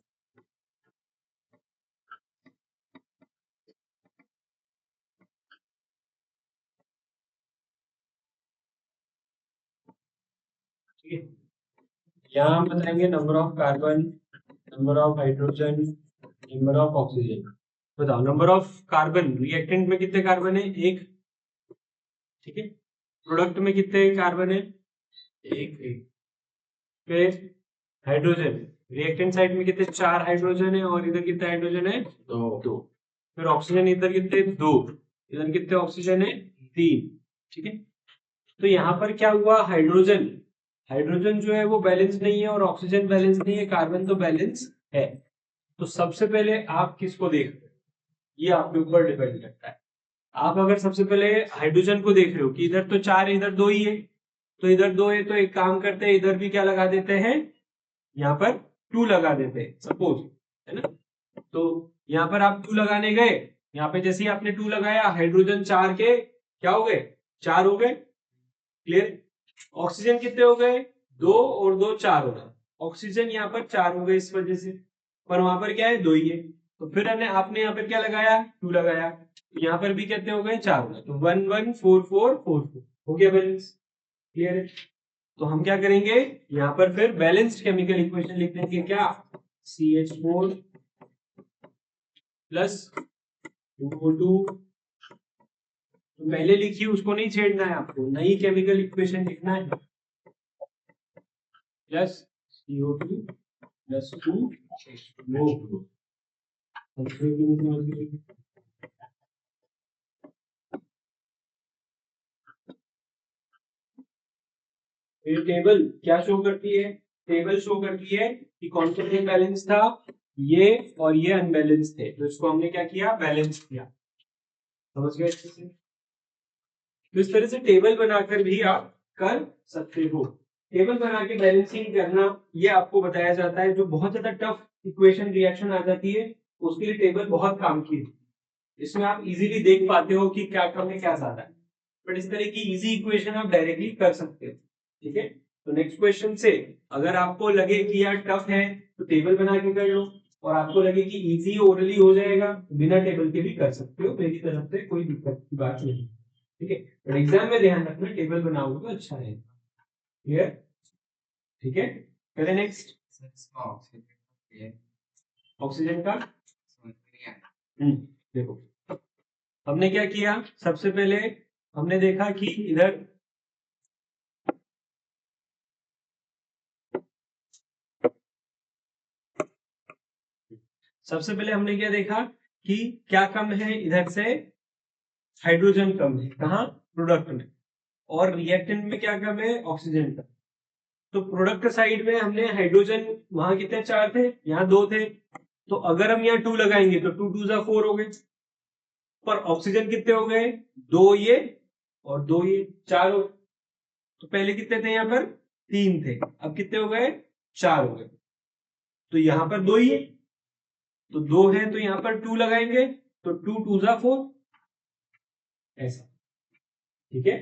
ठीक है, यहाँ हम बताएंगे number of carbon, number of hydrogen, number of oxygen. बताओ नंबर ऑफ कार्बन, रिएक्टेंट में कितने कार्बन है? एक। ठीक है, प्रोडक्ट में कितने कार्बन है? एक। फिर हाइड्रोजन, रिएक्टेंट साइड में कितने? 4 हाइड्रोजन है, और इधर कितने हाइड्रोजन है? 2। फिर ऑक्सीजन इधर कितने? 2। इधर कितने ऑक्सीजन है? 3। ठीक है, तो यहाँ पर क्या हुआ? हाइड्रोजन, हाइड्रोजन जो है वो बैलेंस नहीं है, और ऑक्सीजन बैलेंस नहीं है, कार्बन तो बैलेंस है। तो सबसे पहले आप किसको देख रहे हो, ये आपके ऊपर डिपेंड करता है। आप अगर सबसे पहले हाइड्रोजन को देख रहे हो कि इधर तो 4 है, इधर 2 ही है, तो इधर 2 है, तो एक काम करते हैं, इधर भी क्या लगा देते हैं, यहाँ पर 2 लगा देते हैं सपोज, है ना। तो यहाँ पर आप 2 लगाने गए, यहाँ पे जैसे ही आपने 2 लगाया, हाइड्रोजन 4 के क्या हो गए? 4 हो गए। क्लियर? ऑक्सीजन कितने हो गए? 2 और 2 4 हो गए। ऑक्सीजन यहाँ पर 4 हो गए इस वजह से, पर वहां पर क्या है? 2 ही है। तो फिर आपने यहाँ पर क्या लगाया? 2 लगाया, तो यहाँ पर भी कितने हो गए? 4 हो गए। तो 1 1 4 4 4 4 हो गया बैलेंस। क्लियर है? तो हम क्या करेंगे, यहाँ पर फिर बैलेंस्ड केमिकल इक्वेशन लिख देंगे। क्या? CH4 प्लस 2O2, तो पहले लिखी उसको नहीं छेड़ना है आपको, नई केमिकल इक्वेशन लिखना है। Plus CO2 plus 2H2O। ये टेबल क्या शो करती है? टेबल शो करती है कि कौन सा बैलेंस था, ये और ये अनबैलेंस थे, तो इसको हमने क्या किया? बैलेंस किया। समझ गए अच्छे से? तो इस तरह से टेबल बनाकर भी आप कर सकते हो। टेबल बना के बैलेंसिंग करना, ये आपको बताया जाता है। जो बहुत ज्यादा टफ इक्वेशन रिएक्शन आ जाती है, उसके लिए टेबल बहुत काम की है। इसमें आप इजीली देख पाते हो कि क्या कम है क्या ज्यादा है, बट इस तरह की इजी इक्वेशन आप डायरेक्टली कर सकते हो। ठीक है, तो नेक्स्ट क्वेश्चन से अगर आपको लगे कि यार टफ है, तो टेबल बना के कर लो, और आपको लगे कि इजी ओरली हो जाएगा, बिना टेबल के भी कर सकते हो। मेरी तरफ से कोई दिक्कत की बात नहीं। ठीक है, पर एग्जाम में ध्यान रखना, टेबल बनाओगे तो अच्छा रहेगा। क्लियर? ठीक है, करें नेक्स्ट। ऑक्सीजन का देखो, हमने क्या किया? सबसे पहले हमने देखा कि इधर सबसे पहले हमने क्या देखा कि क्या कम है? इधर से हाइड्रोजन कम है। कहाँ? प्रोडक्ट में। और रिएक्टेंट में क्या कम है? ऑक्सीजन का। तो प्रोडक्ट साइड में हमने हाइड्रोजन, वहां कितने? 4 थे, यहाँ 2 थे, तो अगर हम यहाँ 2 लगाएंगे तो 2 2 4 हो गए। पर ऑक्सीजन कितने हो गए? 2 ये और 2 ये, 4 हो। तो पहले कितने थे यहाँ पर? 3 थे, अब कितने हो गए? 4 हो गए। तो यहाँ पर 2 ही है, तो 2 है, तो यहाँ पर 2 लगाएंगे, तो 2 2 4 ऐसा। ठीक है,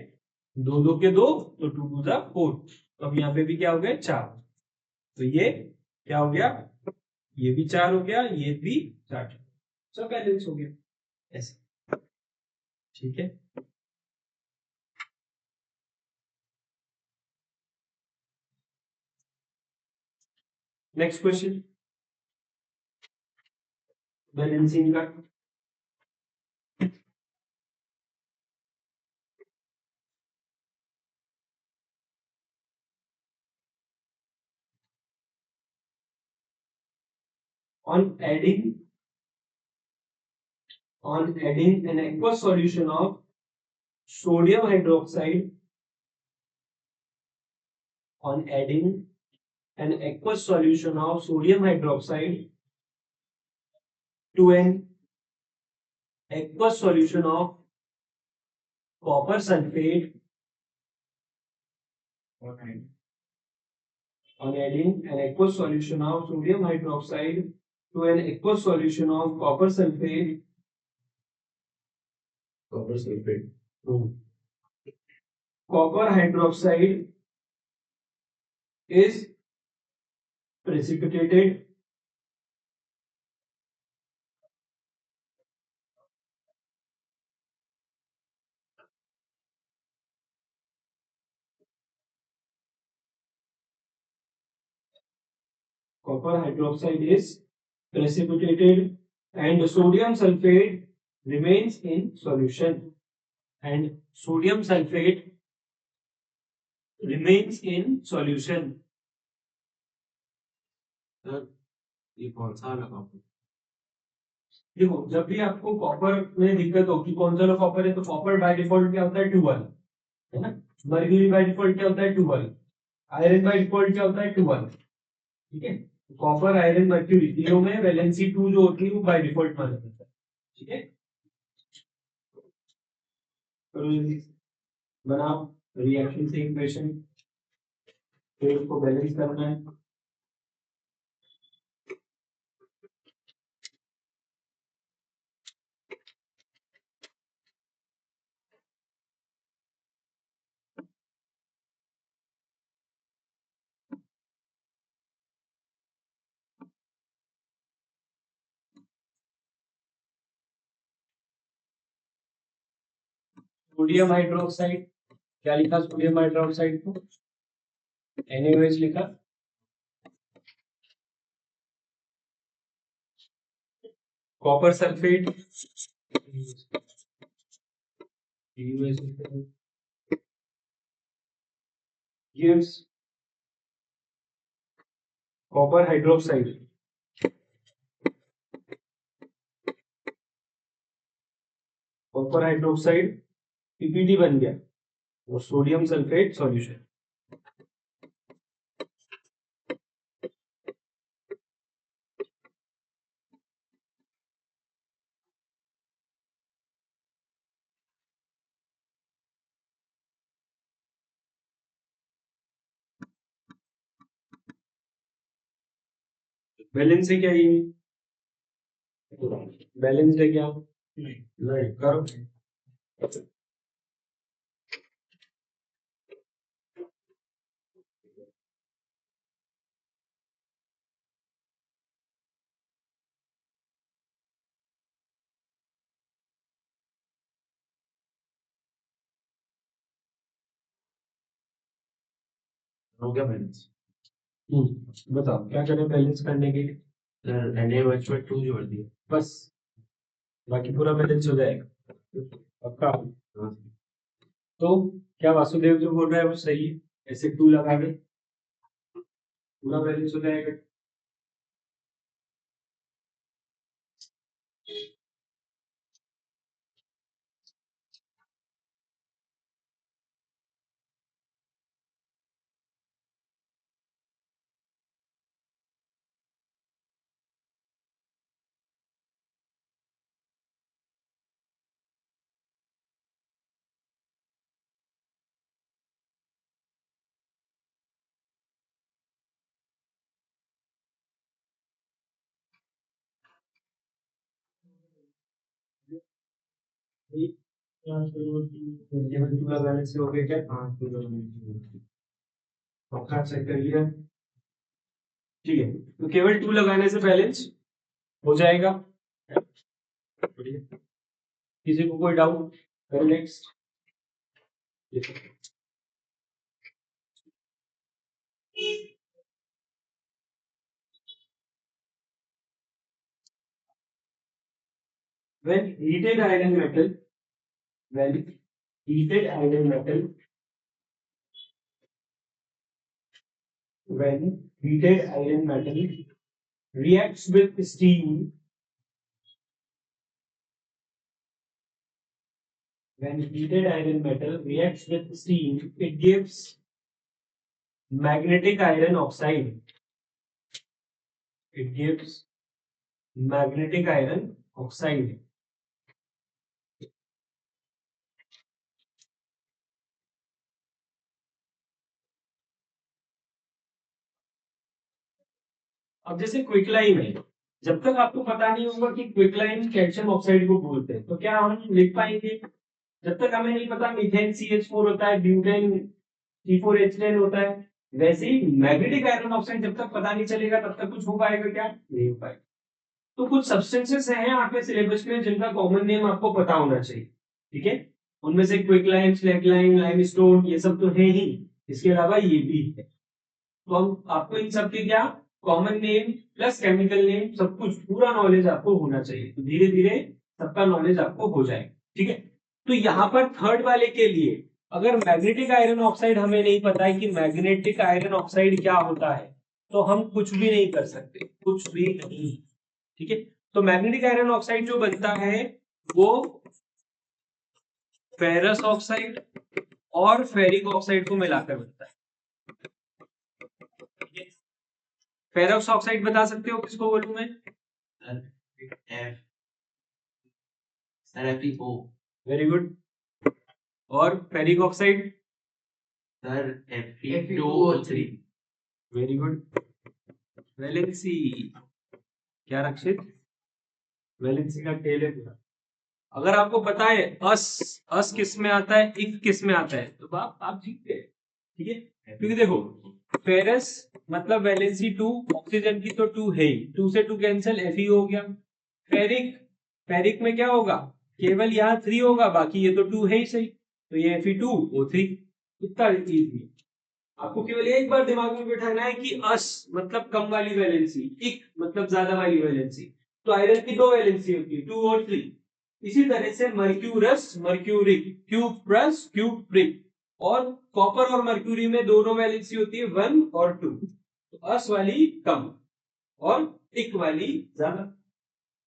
2 2 के 2, तो 2 2 4। तो अब यहाँ पे भी क्या हो गया? 4। तो ये क्या हो गया? ये भी 4 हो गया, ये भी 4, सब बैलेंस हो गया ऐसा। ठीक है, नेक्स्ट क्वेश्चन बैलेंसिंग का। on adding an aqueous solution of sodium hydroxide, on adding an aqueous solution of sodium hydroxide to an aqueous solution of copper sulfate, on adding an aqueous solution of sodium hydroxide to an aqueous solution of copper sulfate, copper hydroxide is precipitated copper hydroxide is precipitated and sodium sulfate remains in solution, and sodium sulfate remains in solution. Sir ये कौन सा लगा? देखो जब भी आपको copper में दिक्कत होगी, कौन सा कॉपर है, तो कॉपर बाय डिफॉल्ट क्या होता है 2 1, है ना। मर्क्यूरी बाय डिफॉल्ट क्या होता है 2 1, आयरन बाय डिफॉल्ट क्या होता है 2 1, ठीक है। कॉपर आयरन मर्क्यूरी तीनों में वैलेंसी 2 जो होती है वो बाय डिफॉल्ट माना जाता है, ठीक है। बनाओ रिएक्शन से इक्वेशन, फिर उसको बैलेंस करना है। सोडियम हाइड्रोक्साइड, क्या लिखा सोडियम हाइड्रोक्साइड को, NaOH लिखा। Copper sulphate gives copper hydroxide, copper hydroxide PPT बन गया और सोडियम सल्फेट सॉल्यूशन। बैलेंस है क्या ये, बैलेंस है क्या, नहीं करो। हो गया बैलेंस। बताओ क्या करें बैलेंस करने के लिए। सर NaOH में 2 जोड़ दिए बस, बाकी पूरा बैलेंस हो जाएगा पक्का। तो क्या वासुदेव जो बोल रहा है वो सही है, ऐसे 2 लगा दे पूरा बैलेंस हो जाएगा। केवल 2 लगाने से हो गया क्या, हाँ तो पक्का चेक कर लिया, ठीक है। तो केवल 2 लगाने से बैलेंस हो जाएगा, किसी को कोई डाउट, फिर next. when heated iron metal when heated iron metal when heated iron metal reacts with steam, when heated iron metal reacts with steam, it gives magnetic iron oxide, it gives magnetic iron oxide। अब जैसे क्विकलाइन है, जब तक आपको पता नहीं होगा कि क्विकलाइन कैल्शियम ऑक्साइड को बोलते हैं तो क्या हम लिख पाएंगे, जब तक हमें नहीं पता मीथेन CH4 होता है, ब्यूटेन C4H10 होता है, वैसे ही मैग्नेटिक आयरन ऑक्साइड जब तक पता नहीं चलेगा तब तक कुछ हो पाएगा क्या, नहीं हो पाएगा। तो कुछ सब्सटेंसेस हैं आपके सिलेबस में जिनका कॉमन नेम आपको पता होना चाहिए, ठीक है। उनमें से क्विकलाइम, स्लैकलाइम, लाइमस्टोन, ये सब तो है ही, इसके अलावा ये भी है। तो हम आपको इन सब के क्या common name plus chemical name सब कुछ पूरा नॉलेज आपको होना चाहिए, तो धीरे धीरे सबका नॉलेज आपको हो जाएगा, ठीक है। तो यहाँ पर थर्ड वाले के लिए अगर मैग्नेटिक आयरन ऑक्साइड हमें नहीं पता है कि मैग्नेटिक आयरन ऑक्साइड क्या होता है, तो हम कुछ भी नहीं कर सकते, कुछ भी नहीं, ठीक है। तो मैग्नेटिक आयरन ऑक्साइड जो बनता है वो फेरस ऑक्साइड और फेरिक ऑक्साइड को मिलाकर बनता है, ठीक है। फेरस ऑक्साइड बता सकते हो किसको बोलूं मैं? F sir FeO very good. और ferric oxide? Sir Fe2O3 very good. Valency क्या रक्षित? वैलेंसी का खेल है पूरा। अगर आपको पता है अस किस में आता है, इक किस में आता है, तो आप जीत गए, ठीक है। क्योंकि देखो फेरस मतलब वैलेंसी 2, ऑक्सीजन की तो 2 है ही, 2 से 2 कैंसिल, Fe हो गया। फेरिक, फेरिक में क्या होगा, केवल यहाँ 3 होगा, बाकी ये तो 2 है ही सही, तो ये Fe2O3, इतना इजी। आपको केवल एक बार दिमाग में बिठाना है कि अस मतलब कम वाली वैलेंसी, इक मतलब ज्यादा वाली वैलेंसी, तो आयरन की दो वैलेंसी होती है, 2 और 3। इसी तरह से mercurous, mercuric, cube plus cube prick, और कॉपर और मर्क्यूरी में दोनों वैलेंसी होती है 1 और 2, तो अस वाली कम और इक वाली ज्यादा,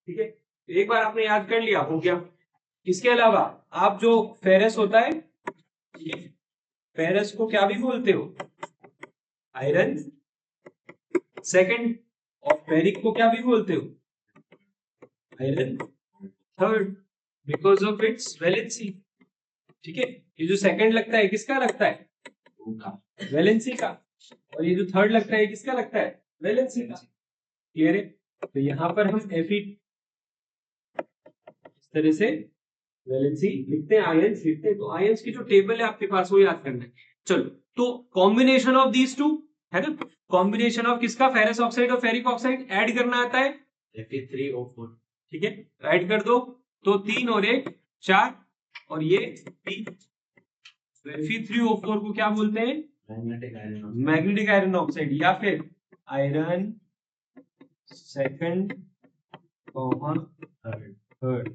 ठीक है। तो एक बार आपने याद कर लिया, हो गया। इसके अलावा आप जो फेरस होता है, ठीक है, फेरस को क्या भी बोलते हो, आयरन सेकंड, और फेरिक को क्या भी बोलते हो, iron third, because of its valency, ठीक है। ये जो सेकंड लगता है किसका लगता है, वैलेंसी का, और ये जो थर्ड लगता है किसका लगता है, वैलेंसी का, क्लियर है। तो यहाँ पर हम Fe इस तरह से वैलेंसी लिखते हैं, आयंस लिखते हैं, तो आयंस की जो टेबल है आपके पास वो याद करना है। चलो, तो कॉम्बिनेशन ऑफ दीज टू है ना, कॉम्बिनेशन ऑफ किसका, फेरस ऑक्साइड और फेरिक ऑक्साइड ऐड करना आता है, Fe3O4 ठीक है। ऐड कर दो, तो 3 और 1 4, और ये 3। Fe3O4 को क्या बोलते हैं, magnetic iron magnetic iron oxide, या फिर आयरन सेकंड कॉमन थर्ड,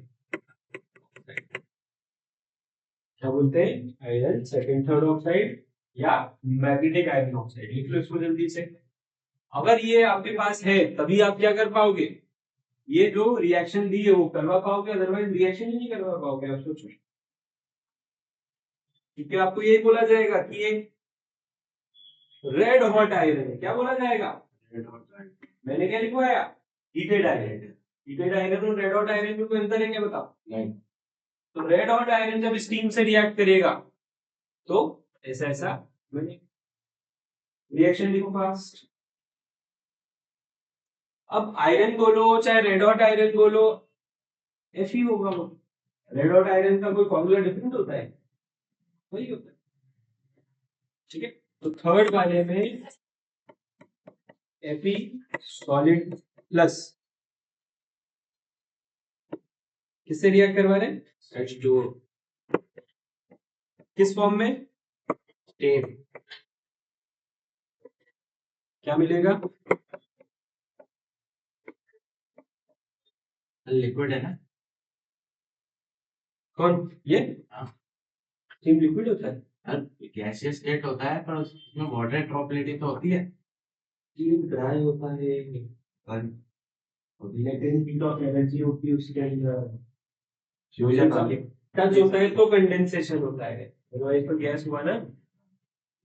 क्या बोलते हैं, आयरन सेकंड थर्ड ऑक्साइड या मैग्नेटिक आयरन ऑक्साइड, लिख लो इसको जल्दी से। अगर ये आपके पास है तभी आप क्या कर पाओगे, ये जो रिएक्शन दी है वो करवा पाओगे, अदरवाइज रिएक्शन ही नहीं करवा पाओगे, आप सोचो। क्योंकि आपको ये बोला जाएगा कि ये रेड हॉट आयरन है, क्या बोला जाएगा, मैंने क्या लिखवाया, हीटेड आयरन। हीटेड आयरन और रेड हॉट आयरन में कोई अंतर है क्या, बताओ, नहीं। तो रेड हॉट आयरन जब स्टीम से रिएक्ट करेगा तो ऐसा ऐसा बनेगा, रिएक्शन लिखो फास्ट। अब आयरन बोलो चाहे रेड हॉट आयरन बोलो, Fe होगा वो। रेड हॉट आयरन का कोई फॉर्मूला डिफरेंट होता है, वही होता है, ठीक है। तो थर्ड वाले में Fe सॉलिड प्लस किससे रिएक्ट करवा रहे हैं, H2O किस फॉर्म में, टेप क्या मिलेगा, लिक्विड है ना, कौन ये, हाँ। स्टीम लिक्विड होता है, गैसियस स्टेट होता है पर उसमें वाटर ड्रॉपलेट तो होती है, स्टीम ड्राई होता है, लेटेंट हीट ऑफ एनर्जी होती है उसके अंदर, फ्यूजन वाली टच होता है तो कंडेंसेशन होता है, अदरवाइज तो गैस हुआ ना।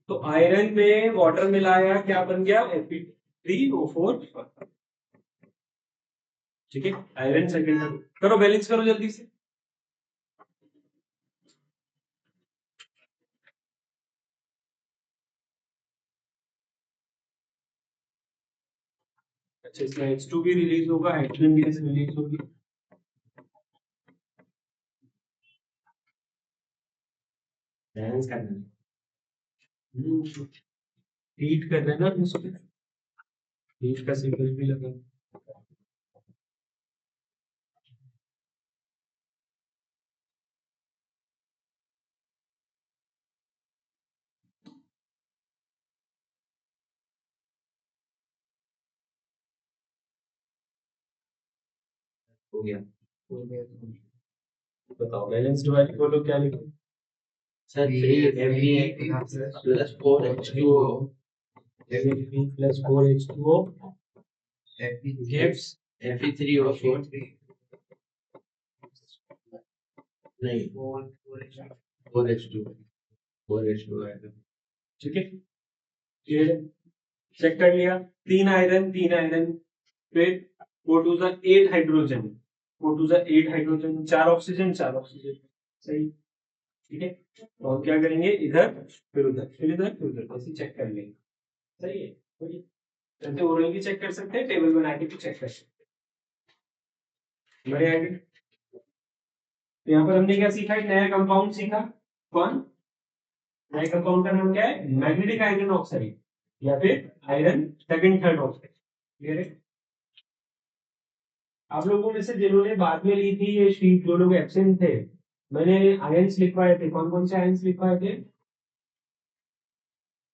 तो आयरन में वाटर मिलाया, क्या बन गया, Fe3O4, ठीक है। आयरन सेकंड, करो बैलेंस करो जल्दी से। अच्छा, इसमें H2 भी रिलीज होगा, हाइड्रोजन गैस रिलीज होगी, बैलेंस करना है। हीट कर रहे हैं ना इसको, हीट का सिंबल भी लगा। हो गया बताओ बैलेंस्ड वाली बोलो क्या लिखो। Sir 3 plus 4H2O plus 4H2O gives Fe3O4 नहीं 4H2 आएगा। ठीक है, चेक कर लिया। 3 आयरन फिर 4 2 8 हाइड्रोजन, 4 2 8 हाइड्रोजन, 4 ऑक्सीजन 4 ऑक्सीजन, सही। ठीक है, तो हम क्या करेंगे, इधर फिर उधर फिर इधर फिर उधर ऐसे चेक कर लेंगे, सही है। जैसे ओरल भी चेक कर सकते हैं, टेबल बना के भी चेक कर सकते हैं। बड़े आगे तो यहाँ पर हमने क्या सीखा, एक नया कंपाउंड सीखा। कौन नए कंपाउंड का नाम क्या है, मैग्नेटिक आयरन ऑक्साइड या फिर iron second third oxide. Clear है। आप लोगों में से जिन्होंने बाद में ली थी ये शीट, जो लोग एब्सेंट थे, मैंने आयंस लिखवाए थे। कौन कौन से आयंस लिखवाए थे,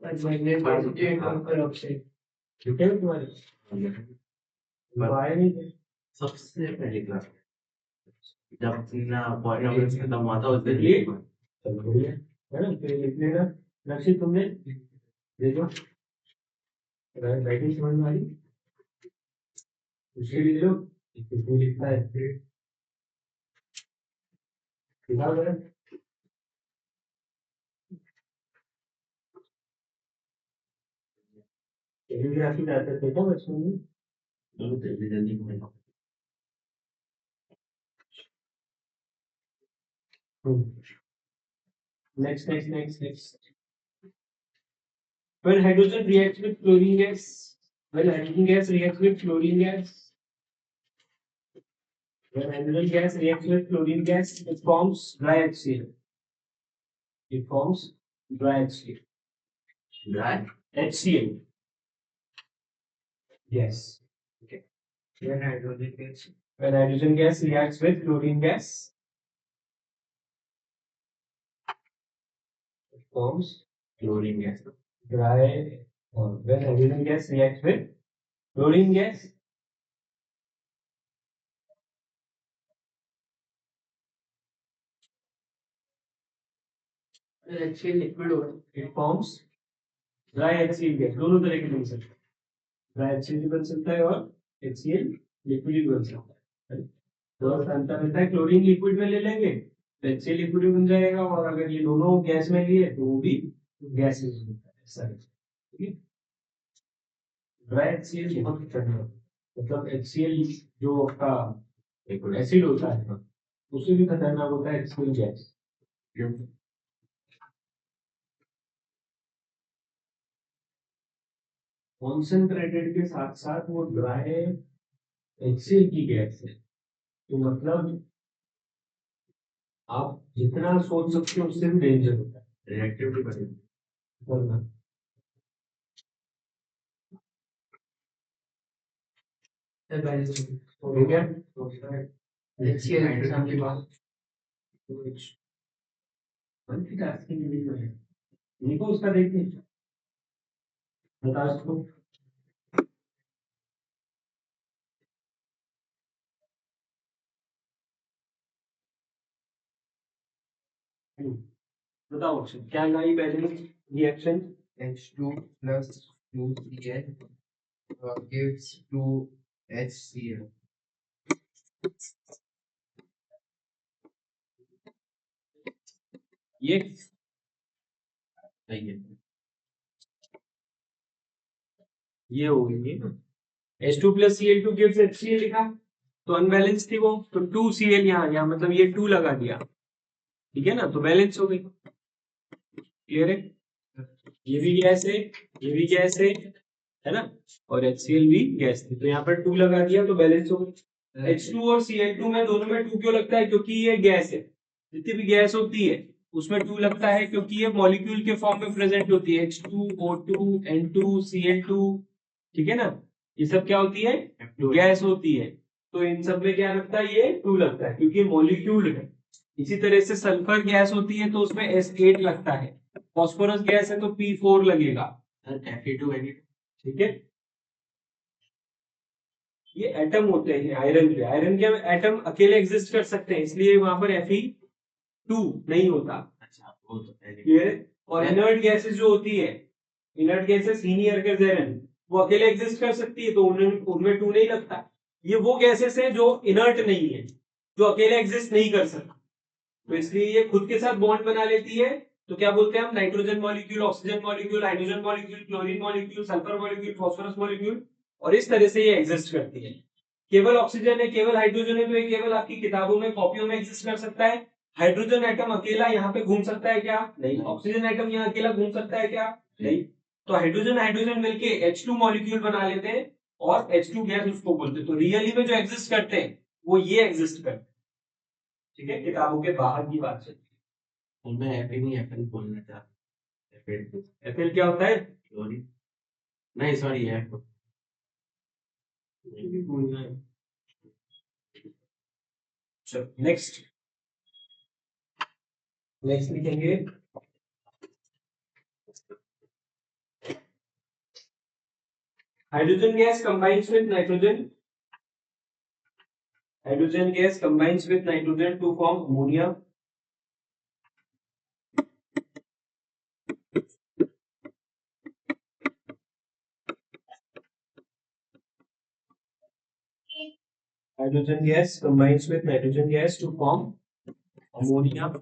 ऑक्साइड। ठीक है तुम्हारे लिखवाए नहीं थे। सबसे पहले क्लास जब अपना पॉइंट नंबर खत्म हुआ था उस दिन चलो बढ़िया है ना, फिर लिख लेना। लक्ष्य तुमने देखो बैटिंग समझ में आ रही, उसके लिए लो किसको लिखता है दिखाओ जरा। कैलिग्राफी जाते थे क्या बचपन में, जल्दी जल्दी घूमेगा। Next when hydrogen reacts with chlorine gas, when hydrogen gas reacts with chlorine gas, when hydrogen gas reacts with chlorine gas, it forms dry HCl. It forms dry HCl. Dry HCl. Yes. Okay. When hydrogen gas reacts with chlorine gas, it forms chlorine gas. dry. When hydrogen gas reacts with chlorine gas, HCl liquid होगा, it forms dry HCl gas. दोनों तरह के बन सकते हैं, dry HCl भी बन सकता है और HCl लिक्विड भी बन सकता है। तो अंतर रहता है, क्लोरीन लिक्विड में ले लेंगे तो HCl लिक्विड भी बन जाएगा, और अगर ये दोनों गैस में लिए तो वो भी गैस में बनता है। ऐसा है, ठीक है। ड्राई HCl बहुत खतरनाक, मतलब HCl जो आपका एसिड होता है उससे भी खतरनाक होता है HCl गैस। क्यों? कॉन्सेंट्रेटेड के साथ साथ वो ड्राई HCl की गैस है, तो मतलब आप जितना सोच सकते हो उससे भी डेंजर होता है, रिएक्टिविटी बढ़ेगी। हो गया HCl एग्जाम के बाद मल्टीटास्किंग नहीं है, देखो उसका देखिए बता इसको। बताओ ऑप्शन क्या लाई balance reaction, H2 plus 2Cl gives 2HCl. ये सही है। ये हो गई ना, H2 plus Cl2 gives HCl लिखा तो अनबैलेंस थी वो, तो 2Cl यहाँ गया, मतलब ये 2 लगा दिया, ठीक है ना, तो बैलेंस हो गई। क्लियर है, ये भी गैस है ये भी गैस है ना, और HCl भी गैस थी, तो यहाँ पर 2 लगा दिया तो बैलेंस हो गई। H2 और Cl2 में दोनों में 2 क्यों लगता है, क्योंकि ये गैस है, जितनी भी गैस होती है उसमें 2 लगता है क्योंकि ये मॉलिक्यूल के फॉर्म में प्रेजेंट होती है, H2, O2, N2, Cl2, ठीक है ना। ये सब क्या होती है, गैस होती है। तो इन सब में क्या लगता है, ये 2 लगता है क्योंकि मॉलिक्यूल है। इसी तरह से सल्फर गैस होती है तो उसमें S8 लगता है, फास्फोरस गैस है तो P4 लगेगा, Fe2, ठीक है। ये एटम होते हैं आयरन के, आयरन के एटम अकेले एग्जिस्ट कर सकते हैं, इसलिए वहां पर Fe2 नहीं होता, अच्छा वो तो क्लियर है। और इनर्ट गैसेस जो होती है, इनर्ट गैसेस हीनियर के जैरन, वो अकेले एग्जिस्ट कर सकती है तो उनमें 2 नहीं लगता। ये वो गैसेस है जो इनर्ट नहीं है, जो अकेले एग्जिस्ट नहीं कर सकता, तो इसलिए ये खुद के साथ बॉन्ड बना लेती है। तो क्या बोलते हैं हम, nitrogen molecule, oxygen molecule, hydrogen molecule, chlorine molecule, sulphur molecule, phosphorus molecule, और इस तरह से ये एग्जिस्ट करती है। केवल ऑक्सीजन है, केवल हाइड्रोजन है, तो ये केवल आपकी किताबों में, कॉपियों में एग्जिस्ट कर सकता है। हाइड्रोजन एटम अकेला यहाँ पे घूम सकता है क्या, नहीं। ऑक्सीजन एटम यहाँ अकेला घूम सकता है क्या, नहीं। तो हाइड्रोजन हाइड्रोजन मिलके H2 मॉलिक्यूल बना लेते हैं और H2 गैस उसको बोलते हैं। तो रियली में जो एग्जिस्ट करते हैं वो ये एग्जिस्ट करते हैं, ठीक है, किताबों के बाहर की बात चलती और मैं एफ नहीं एफएल बोलना चाहता है। एफएल क्या होता है, सॉरी नहीं सॉरी एफ भी बोलना है। चलो नेक्स्ट, नेक्स्ट लिखेंगे hydrogen gas combines with nitrogen, hydrogen gas combines with nitrogen to form ammonia, hydrogen gas combines with nitrogen gas to form ammonia,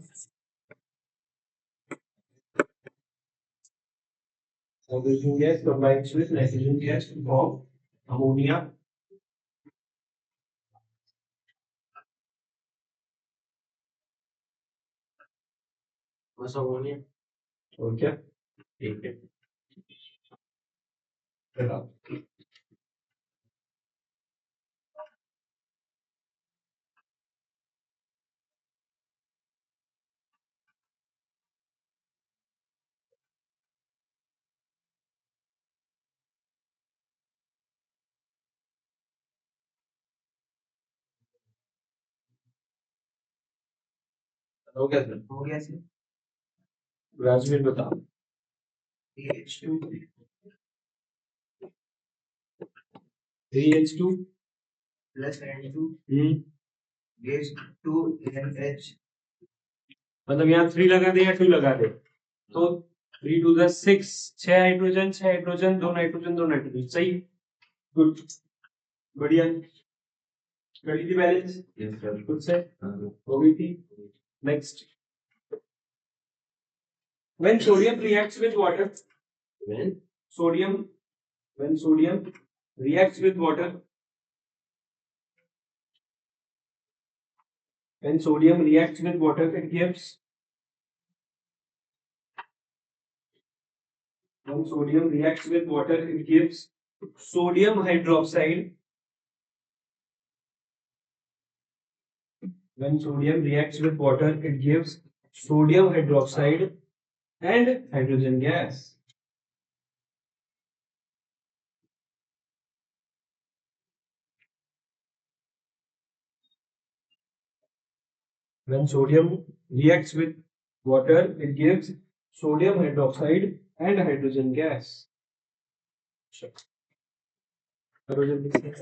hydrogen gas combines with nitrogen gas to form ammonia. बस ammonia और क्या, ठीक है चलो हो गया sir हो गया सर। राजवीर बताओ। H2 3H2 plus N2 हम्म, gives 2NH मतलब यहाँ 3 लगा दे या 2 लगा दे, तो 3 two 6, 6 hydrogen, 6 hydrogen, 2 nitrogen, 2 nitrogen, सही, गुड, बढ़िया, कर ली थी बैलेंस यस सर खुद से, हो गई थी। Next, when sodium reacts with water, when sodium, when sodium reacts with water, when sodium reacts with water it gives, when sodium reacts with water it gives sodium hydroxide, when sodium reacts with water it gives sodium hydroxide and hydrogen gas. When sodium reacts with water it gives sodium hydroxide and hydrogen gas. करो जल्दी से।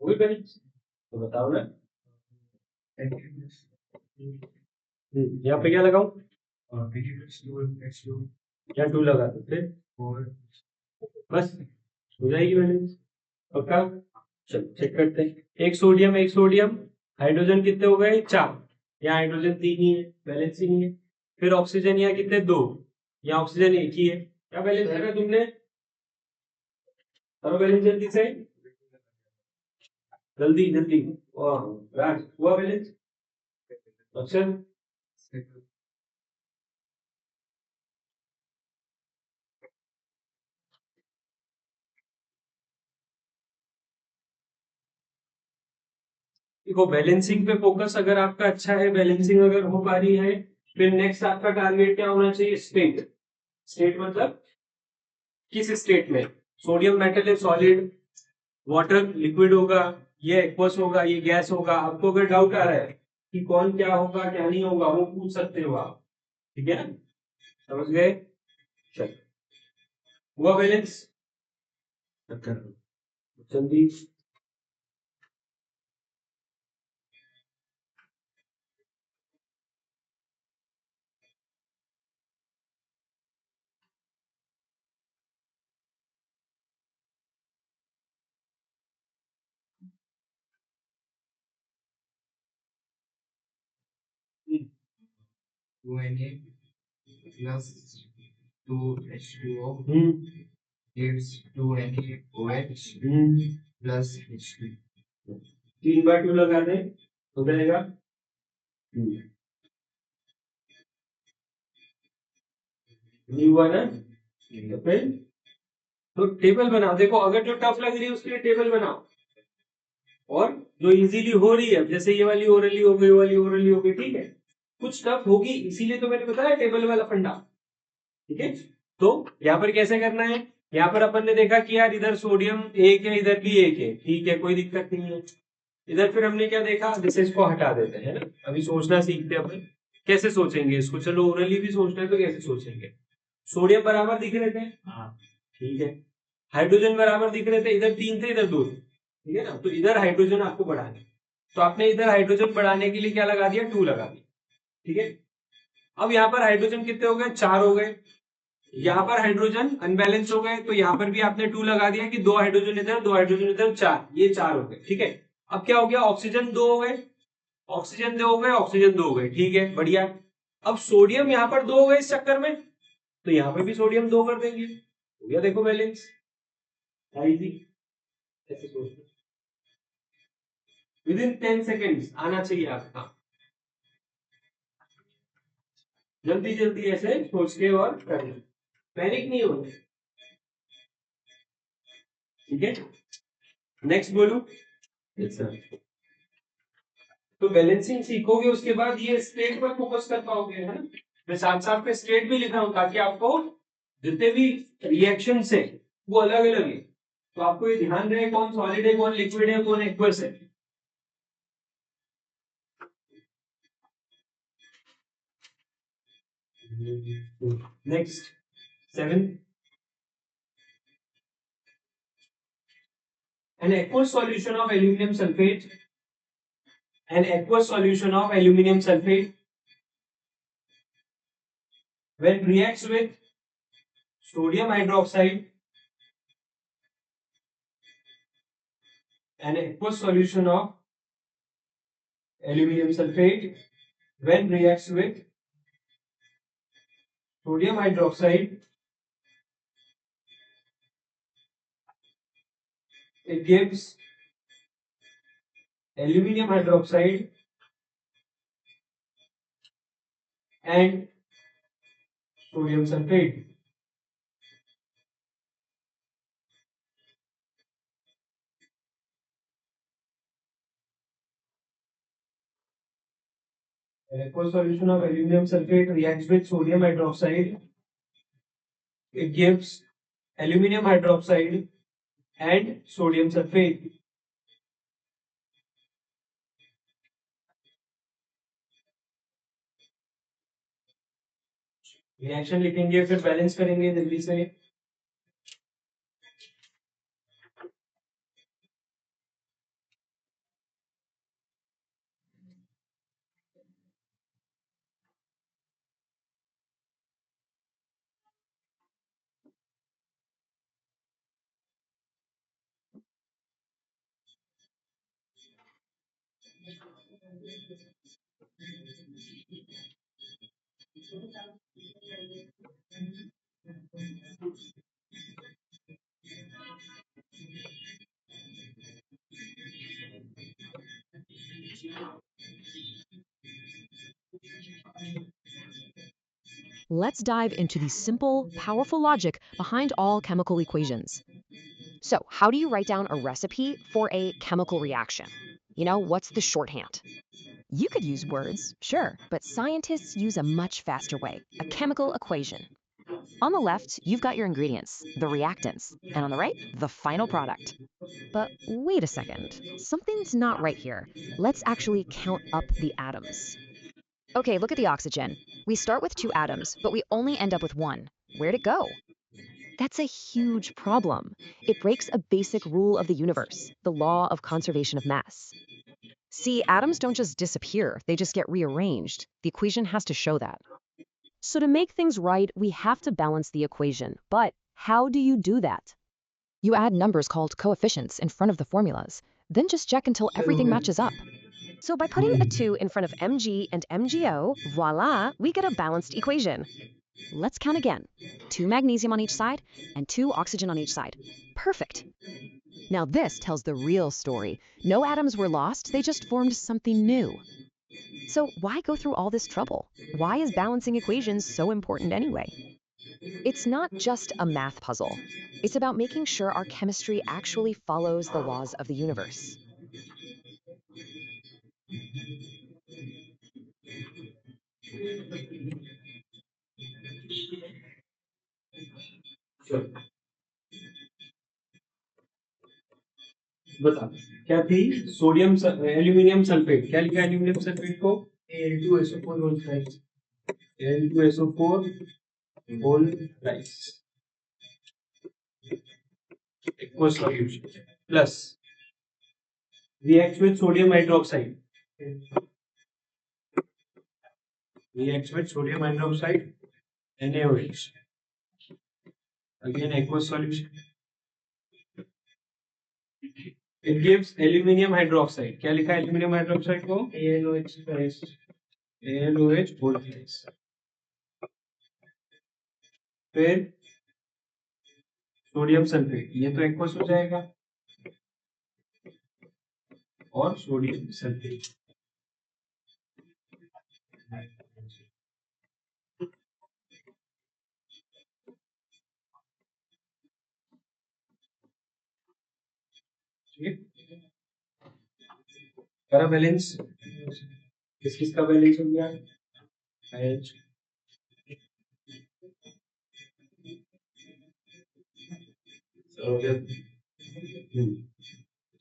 वही balance तो बताओ ना। यहाँ पे क्या लगाऊं या 2 लगा दो फिर बस हो जाएगी बैलेंस पक्का। चल चेक करते हैं। एक सोडियम हाइड्रोजन कितने हो गए 4, यहाँ हाइड्रोजन 3 ही है, बैलेंस ही नहीं है। फिर ऑक्सीजन यहाँ कितने 2, यहाँ ऑक्सीजन 1 ही है। क्या बैलेंस करा तुमने? करो बैलेंस जल्दी से, जल्दी जल्दी। राज हुआ बैलेंस? अक्षर देखो बैलेंसिंग पे फोकस अगर आपका अच्छा है, बैलेंसिंग अगर हो पा रही है, फिर नेक्स्ट आपका टारगेट क्या होना चाहिए? स्टेट। स्टेट मतलब किस स्टेट में? सोडियम मेटल है सॉलिड, वाटर लिक्विड होगा, ये एक्वस होगा, ये गैस होगा। आपको अगर डाउट आ रहा है कि कौन क्या होगा क्या नहीं होगा, वो पूछ सकते हो आप, ठीक है ना? समझ गए? चल हुआ बैलेंस? जल्दी। Two N A plus two H two O gives two N A O H plus H two. 3/2 लगा दें हो जाएगा। नहीं हुआ ना? तो फिर तो टेबल बनाओ। देखो अगर जो टफ लग रही है उसके लिए टेबल बनाओ, और जो इजीली हो रही है, जैसे ये वाली ओरली हो गई, वाली ओरली हो गई, ठीक है, कुछ टफ होगी, इसीलिए तो मैंने बताया टेबल वाला फंडा, ठीक है। तो यहाँ पर कैसे करना है? यहाँ पर अपन ने देखा कि यार इधर सोडियम 1 है, इधर भी 1 है, ठीक है, कोई दिक्कत नहीं है। इधर फिर हमने क्या देखा, जैसे इसको हटा देते हैं, है ना? अभी सोचना सीखते हैं अपन, कैसे सोचेंगे इसको। चलो ओरली भी सोचना है तो कैसे सोचेंगे? सोडियम बराबर दिख रहे थे, हाँ ठीक है। हाइड्रोजन बराबर दिख रहे थे, इधर 3 थे इधर 2 थे, ठीक है ना? तो इधर हाइड्रोजन आपको बढ़ाना है, तो आपने इधर हाइड्रोजन बढ़ाने के लिए क्या लगा दिया? 2 लगा दिया, ठीक है। अब यहाँ पर हाइड्रोजन कितने हो गए? 4 हो गए। यहाँ पर हाइड्रोजन अनबैलेंस हो गए, तो यहाँ पर भी आपने 2 लगा दिया कि 2 हाइड्रोजन इधर 2 हाइड्रोजन इधर, 4, ये 4 हो गए, ठीक है। अब क्या हो गया? ऑक्सीजन 2 हो गए, ऑक्सीजन 2 हो गए, ऑक्सीजन 2 हो गए, ठीक है, बढ़िया। अब सोडियम यहाँ पर 2 हो गए इस चक्कर में, तो यहाँ पे भी सोडियम 2 कर देंगे, हो गया देखो बैलेंस। इजी, ऐसे सोचना, विद इन 10 सेकेंड्स आना चाहिए आपका। जल्दी जल्दी ऐसे सोच के और करना, पैनिक नहीं होना, ठीक है। नेक्स्ट बोलू? Yes sir. तो बैलेंसिंग सीखोगे उसके बाद ये स्टेट पर फोकस कर पाओगे, है ना? मैं साथ साथ में स्टेट भी लिख रहा हूं ताकि आपको जितने भी रिएक्शन है वो अलग अलग है, तो आपको ये ध्यान रहे कौन सॉलिड है, कौन लिक्विड है, कौन एक्वस है। Next 7, an aqueous solution of aluminum sulfate, an aqueous solution of aluminum sulfate when reacts with sodium hydroxide, an aqueous solution of aluminum sulfate when reacts with sodium hydroxide, it gives aluminum hydroxide and sodium sulfate. An aqueous solution of aluminum sulfate reacts with sodium hydroxide, it gives aluminum hydroxide and sodium sulfate. Reaction लिखेंगे फिर balance करेंगे जल्दी से। Let's dive into the simple, powerful logic behind all chemical equations. So, how do you write down a recipe for a chemical reaction? What's the shorthand? You could use words, sure, but scientists use a much faster way, a chemical equation. On the left, you've got your ingredients, the reactants, and on the right, the final product. But wait a second, something's not right here. Let's actually count up the atoms. Okay, look at the oxygen. We start with 2 atoms, but we only end up with 1. Where'd it go? That's a huge problem. It breaks a basic rule of the universe, the law of conservation of mass. See, atoms don't just disappear, they just get rearranged. The equation has to show that. So to make things right, we have to balance the equation. But how do you do that? You add numbers called coefficients in front of the formulas, then just check until everything matches up. So by putting a 2 in front of Mg and MgO, voila, we get a balanced equation. Let's count again. 2 magnesium on each side and 2 oxygen on each side. Perfect. Now this tells the real story. No atoms were lost, they just formed something new. So why go through all this trouble? Why is balancing equations so important anyway? It's not just a math puzzle. It's about making sure our chemistry actually follows the laws of the universe. Sure. बता क्या थी sodium aluminium sulphate क्या लिखा aluminium sulphate को Al2SO4 whole rise Al2SO4 whole rise aqueous solution plus reacts with sodium hydroxide NaOH again aqueous solution it gives aluminium hydroxide क्या लिखा है aluminium hydroxide को ALOH thrice ALOH whole thrice फिर sodium sulphate ये तो aqueous हो जाएगा और सोडियम सल्फेट करा बैलेंस किस किस का बैलेंस हो गया H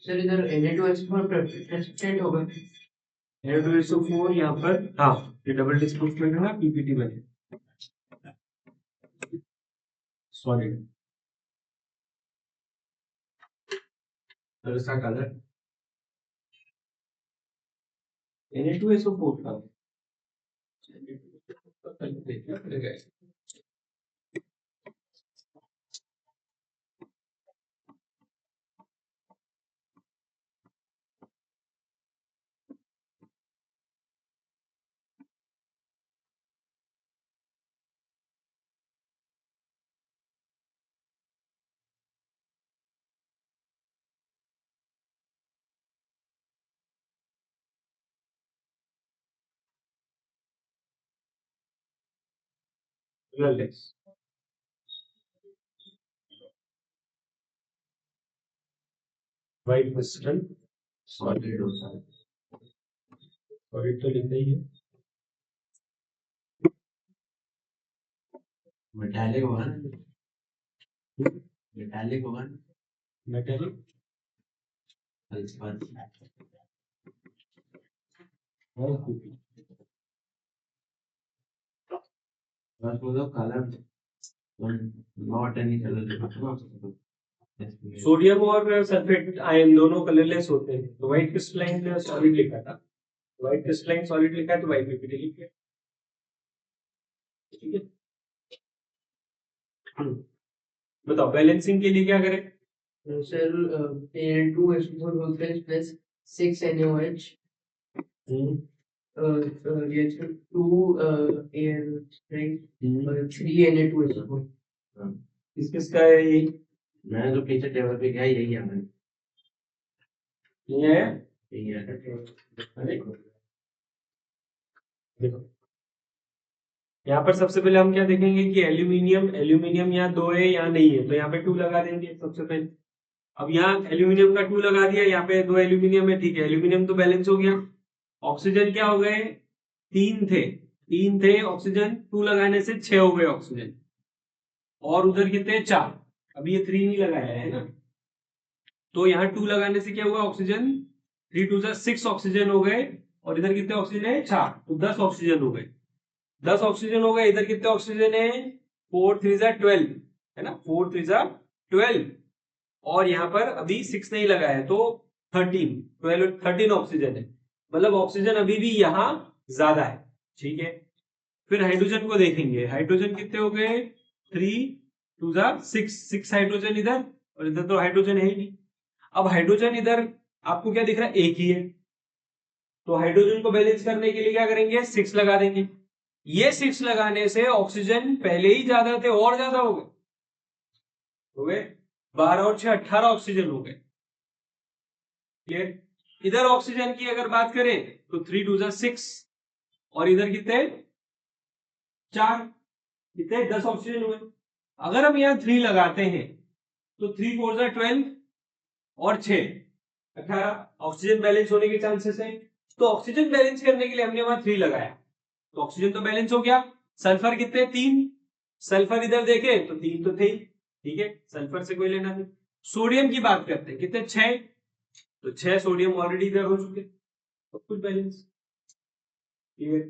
सर इधर Na2SO4 प्रेसिपिटेट होगा Na2SO4 यहाँ पर हाँ ये डबल डिस्प्लेसमेंट है ना पीपीटी बने सॉलिड और इसका कलर Na2SO4 का देखना पड़ेगा कलरलेस वाइट क्रिस्टल सॉलिड होता है सॉलिड तो लिखना ही है मेटालिक होगा ना मेटालिक होगा ना मेटेलिक अल्फा बस वो तो colour not any colour sodium और सल्फेट आयन दोनों कलरलेस होते हैं तो व्हाइट क्रिस्टलाइन सॉलिड लिखा था व्हाइट क्रिस्टलाइन सॉलिड लिखा है तो व्हाइट पीपीटी लिखिए ठीक है बताओ बैलेंसिंग के लिए क्या करें sir Al2SO4 whole rise plus 6 NaOH reaction 2 and 3 Na2H4. किस किसका है ये? मैंने जो पीछे टेबल पे किया यही है मैंने ये है? यही है अरे देखो यहाँ पर सबसे पहले हम क्या देखेंगे कि एल्यूमिनियम एल्यूमिनियम यहाँ 2 है, यहाँ नहीं है, तो यहाँ पे 2 लगा देंगे सबसे पहले। अब यहाँ एल्यूमिनियम का 2 लगा दिया, यहाँ पे 2 एल्यूमिनियम है, ठीक है, एल्यूमिनियम तो बैलेंस हो गया। ऑक्सीजन क्या हो गए? 3 थे ऑक्सीजन, 2 लगाने से 6 हो गए ऑक्सीजन, और उधर कितने? 4। अभी ये 3 नहीं लगाया है ना, तो यहाँ 2 लगाने से क्या हुआ? ऑक्सीजन 3 2 6 ऑक्सीजन हो गए, और इधर कितने ऑक्सीजन है? 4, तो 10 ऑक्सीजन हो गए। 10 ऑक्सीजन हो गए, इधर कितने ऑक्सीजन है? 4 3 12 है ना, 4 3 12, और यहाँ पर अभी 6 नहीं लगाया है, तो 13 ऑक्सीजन है, मतलब ऑक्सीजन अभी भी यहाँ ज्यादा है, ठीक है। फिर हाइड्रोजन को देखेंगे, हाइड्रोजन कितने हो गए? 3 2 6 हाइड्रोजन इधर, और इधर तो हाइड्रोजन है ही नहीं। अब हाइड्रोजन इधर आपको क्या दिख रहा है? एक ही है, तो हाइड्रोजन को बैलेंस करने के लिए क्या करेंगे? 6 लगा देंगे। ये 6 लगाने से ऑक्सीजन पहले ही ज्यादा थे और ज्यादा हो गए 12 और 6 18 ऑक्सीजन हो गए, क्लियर। इधर ऑक्सीजन की अगर बात करें तो 3 2 6, और इधर कितने? 4, कितने? 10 ऑक्सीजन हुए। अगर हम यहाँ 3 लगाते हैं तो 3 4 12 और 6 18, ऑक्सीजन बैलेंस होने के चांसेस है। तो ऑक्सीजन बैलेंस करने के लिए हमने वहां 3 लगाया, तो ऑक्सीजन तो बैलेंस हो गया। सल्फर कितने? 3, सल्फर इधर देखे तो 3 तो थे ही, ठीक है, सल्फर से कोई लेना नहीं। सोडियम की बात करते हैं, कितने? 6, तो 6 सोडियम ऑलरेडी इधर हो चुके, तो कुछ बैलेंस, ठीक है।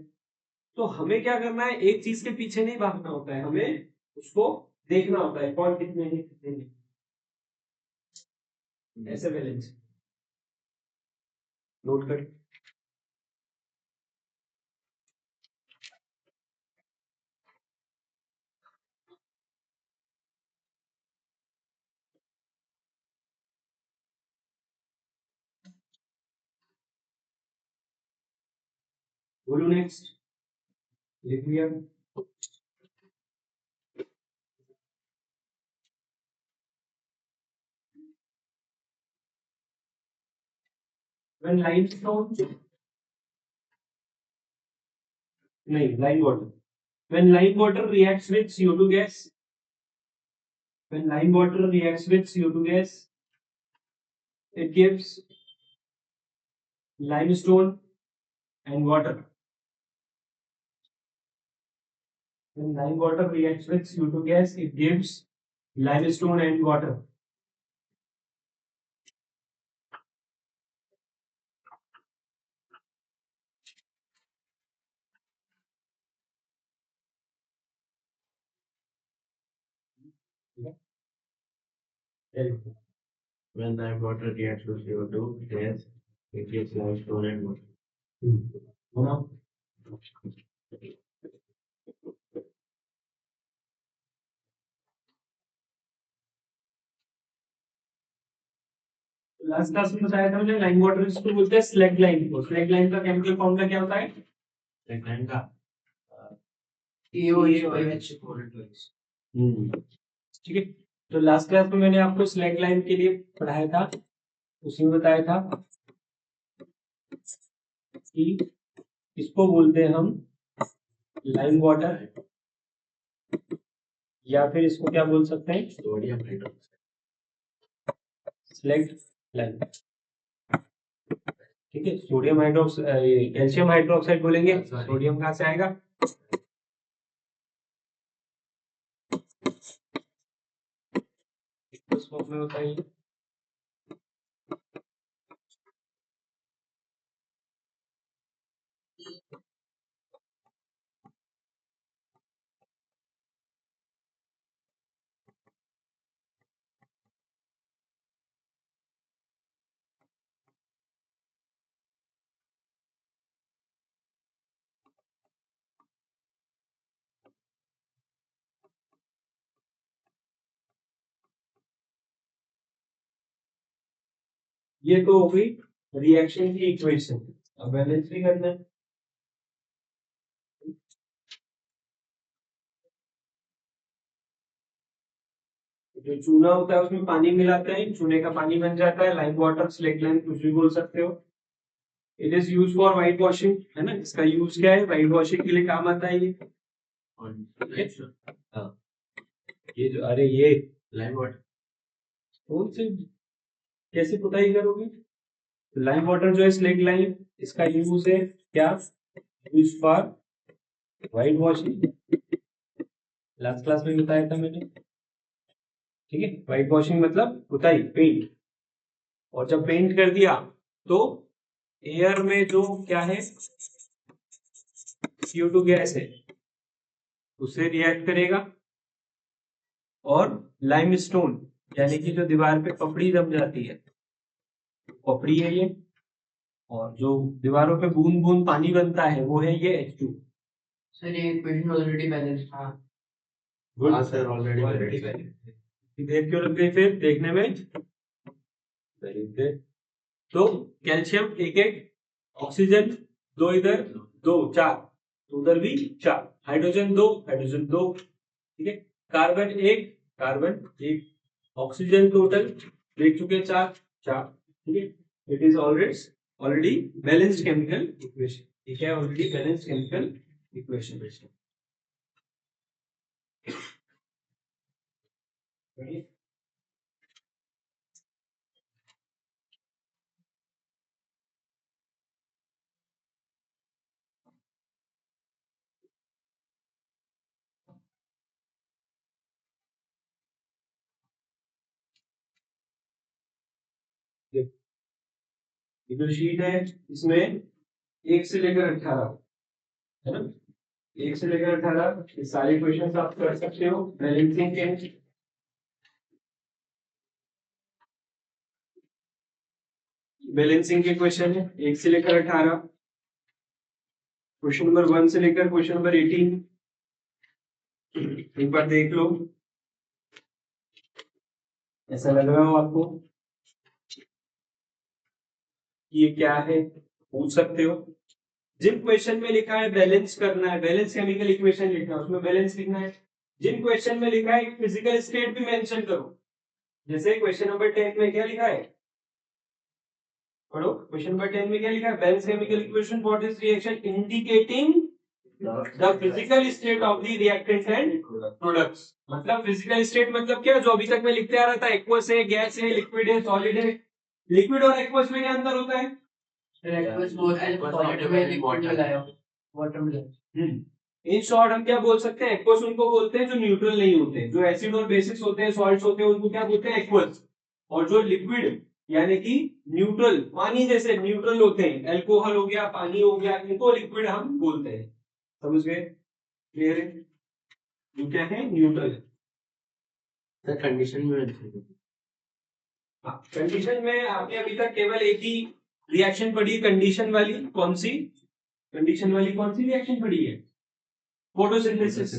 तो हमें क्या करना है? एक चीज के पीछे नहीं भागना होता है, हमें उसको देखना होता है, कौन कितने हैं कितने नहीं, ऐसे बैलेंस नोट कर। बोलो नेक्स्ट, लिख लिया। when limestone नहीं, lime water, when lime water reacts with CO2 gas, when lime water reacts with CO2 gas, it gives limestone and water. When lime water reacts with CO2 gas, it gives limestone and water. when the water reacts with CO2 gas it gives limestone and water Now, last class में बताया था मैंने, lime water इसको बोलते हैं slag line को। Slag line का chemical formula क्या होता है? लाइन का AOH ठीक है। तो लास्ट क्लास में मैंने आपको स्लैग लाइन के लिए पढ़ाया था, उसी में बताया था कि इसको बोलते हैं हम लाइम वाटर, या फिर इसको क्या बोल सकते हैं? सोडियम हाइड्रोक्साइड स्लैग लाइन, ठीक है। सोडियम हाइड्रोक्साइड, कैल्शियम हाइड्रोक्साइड बोलेंगे, सोडियम कहाँ से आएगा? इस फॉर्म में होता है। ये तो हो गई रिएक्शन की इक्वेशन, अब बैलेंस भी करना है। जो चूना होता है उसमें पानी मिलाते हैं, चूने का पानी बन जाता है, लाइम वाटर, स्लेक लाइम, कुछ भी बोल सकते हो। It is use for white washing, है ना, इसका यूज क्या है, व्हाइट वॉशिंग के लिए काम आता है ये। हाँ, ये जो, अरे ये लाइम वाटर कौन से, कैसे पुताई करोगे? लाइम वाटर जो है, स्लेक लाइम, इसका यूज है क्या, use for white washing, last class में बताया था मैंने। ठीक है, व्हाइट वॉशिंग मतलब पुताई, पेंट। और जब पेंट कर दिया तो एयर में जो क्या है, CO2 गैस है, उससे रिएक्ट करेगा और लाइमस्टोन, यानी कि जो दीवार पे पपड़ी जम जाती है, पपड़ी है ये, और जो दीवारों पे बूंद बूंद पानी बनता है वो है ये H2। सर ये क्वेश्चन ऑलरेडी बैलेंस था। हाँ सर, ऑलरेडी देख क्यों लग गई फिर देखने में, वेरी गुड। तो कैल्शियम एक एक, ऑक्सीजन दो इधर, दो, चार, तो उधर भी चार, हाइड्रोजन दो, ठीक है, कार्बन एक, ऑक्सीजन टोटल देख चुके हैं, चार चार, ठीक है। It is already balanced chemical equation, ठीक है, ऑलरेडी बैलेंस्ड केमिकल इक्वेशन। ये जो शीट है इसमें 1 से लेकर 18, है ना, 1 से लेकर 18 ये सारे क्वेश्चन आप कर सकते हो बैलेंसिंग के। बैलेंसिंग के क्वेश्चन है 1 से लेकर 18, क्वेश्चन नंबर 1 से लेकर क्वेश्चन नंबर 18 एक बार देख लो, ऐसा लग रहा हो आपको ये क्या है, पूछ सकते हो। जिन क्वेश्चन में लिखा है बैलेंस करना है, बैलेंस केमिकल इक्वेशन लिखना है, उसमें बैलेंस लिखना है। जिन क्वेश्चन में लिखा है फिजिकल स्टेट भी मेंशन करो, जैसे क्वेश्चन नंबर 10 में क्या लिखा है, पढ़ो, क्वेश्चन नंबर 10 में क्या लिखा है, balance chemical equation for this reaction indicating the physical state of the reactants and products. मतलब फिजिकल स्टेट मतलब क्या, जो अभी तक मैं लिखते आ रहा था, एक्वस है, गैस है, लिक्विड है, सॉलिड है। लिक्विड और एक्वस में क्या अंतर होता है? इन शॉर्ट हम क्या बोल सकते हैं, एक्वस उनको बोलते हैं जो न्यूट्रल नहीं होते, जो एसिड और बेसिक्स होते हैं, सॉल्ट्स होते हैं, उनको क्या बोलते हैं, एक्वस। और जो लिक्विड यानी कि न्यूट्रल, पानी जैसे न्यूट्रल होते हैं, अल्कोहल हो गया, पानी हो गया, इनको लिक्विड हम बोलते हैं। समझ गए, क्लियर है, जो क्या है, न्यूट्रल है। सर कंडीशन में कंडीशन में आपने अभी तक केवल एक ही रिएक्शन पढ़ी, कंडीशन वाली, कौन सी, कंडीशन वाली कौन सी रिएक्शन पढ़ी है, फोटोसिंथेसिस,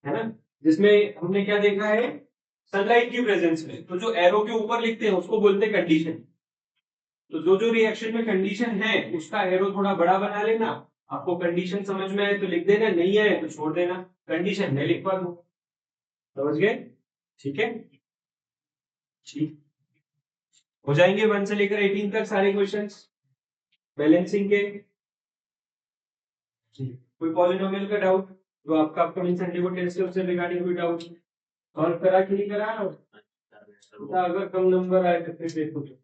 है ना, जिसमें हमने क्या देखा है, सनलाइट की प्रेजेंस में, तो जो एरो के ऊपर लिखते हैं उसको बोलते हैं कंडीशन। तो जो जो रिएक्शन में कंडीशन है उसका एरो थोड़ा बड़ा बना लेना, आपको कंडीशन समझ में आए तो लिख देना, नहीं है तो छोड़ देना, कंडीशन नहीं लिखवा दो। समझ गए, ठीक है, ठीक, हो जाएंगे 1 से लेकर 18 तक सारे क्वेश्चंस बैलेंसिंग के। कोई पॉलिनोमियल का डाउट जो आपका अपकमिंग संडे को टेस्ट है उससे रिगार्डिंग कोई डाउट, सॉल्व करा कि नहीं करा, अगर कम नंबर आए तो फिर देखो, तो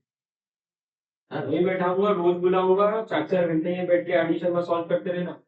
नहीं बैठाऊंगा, रोज बुलाऊंगा, 4-4 घंटे बैठ के आरडी शर्मा सॉल्व करते रहना।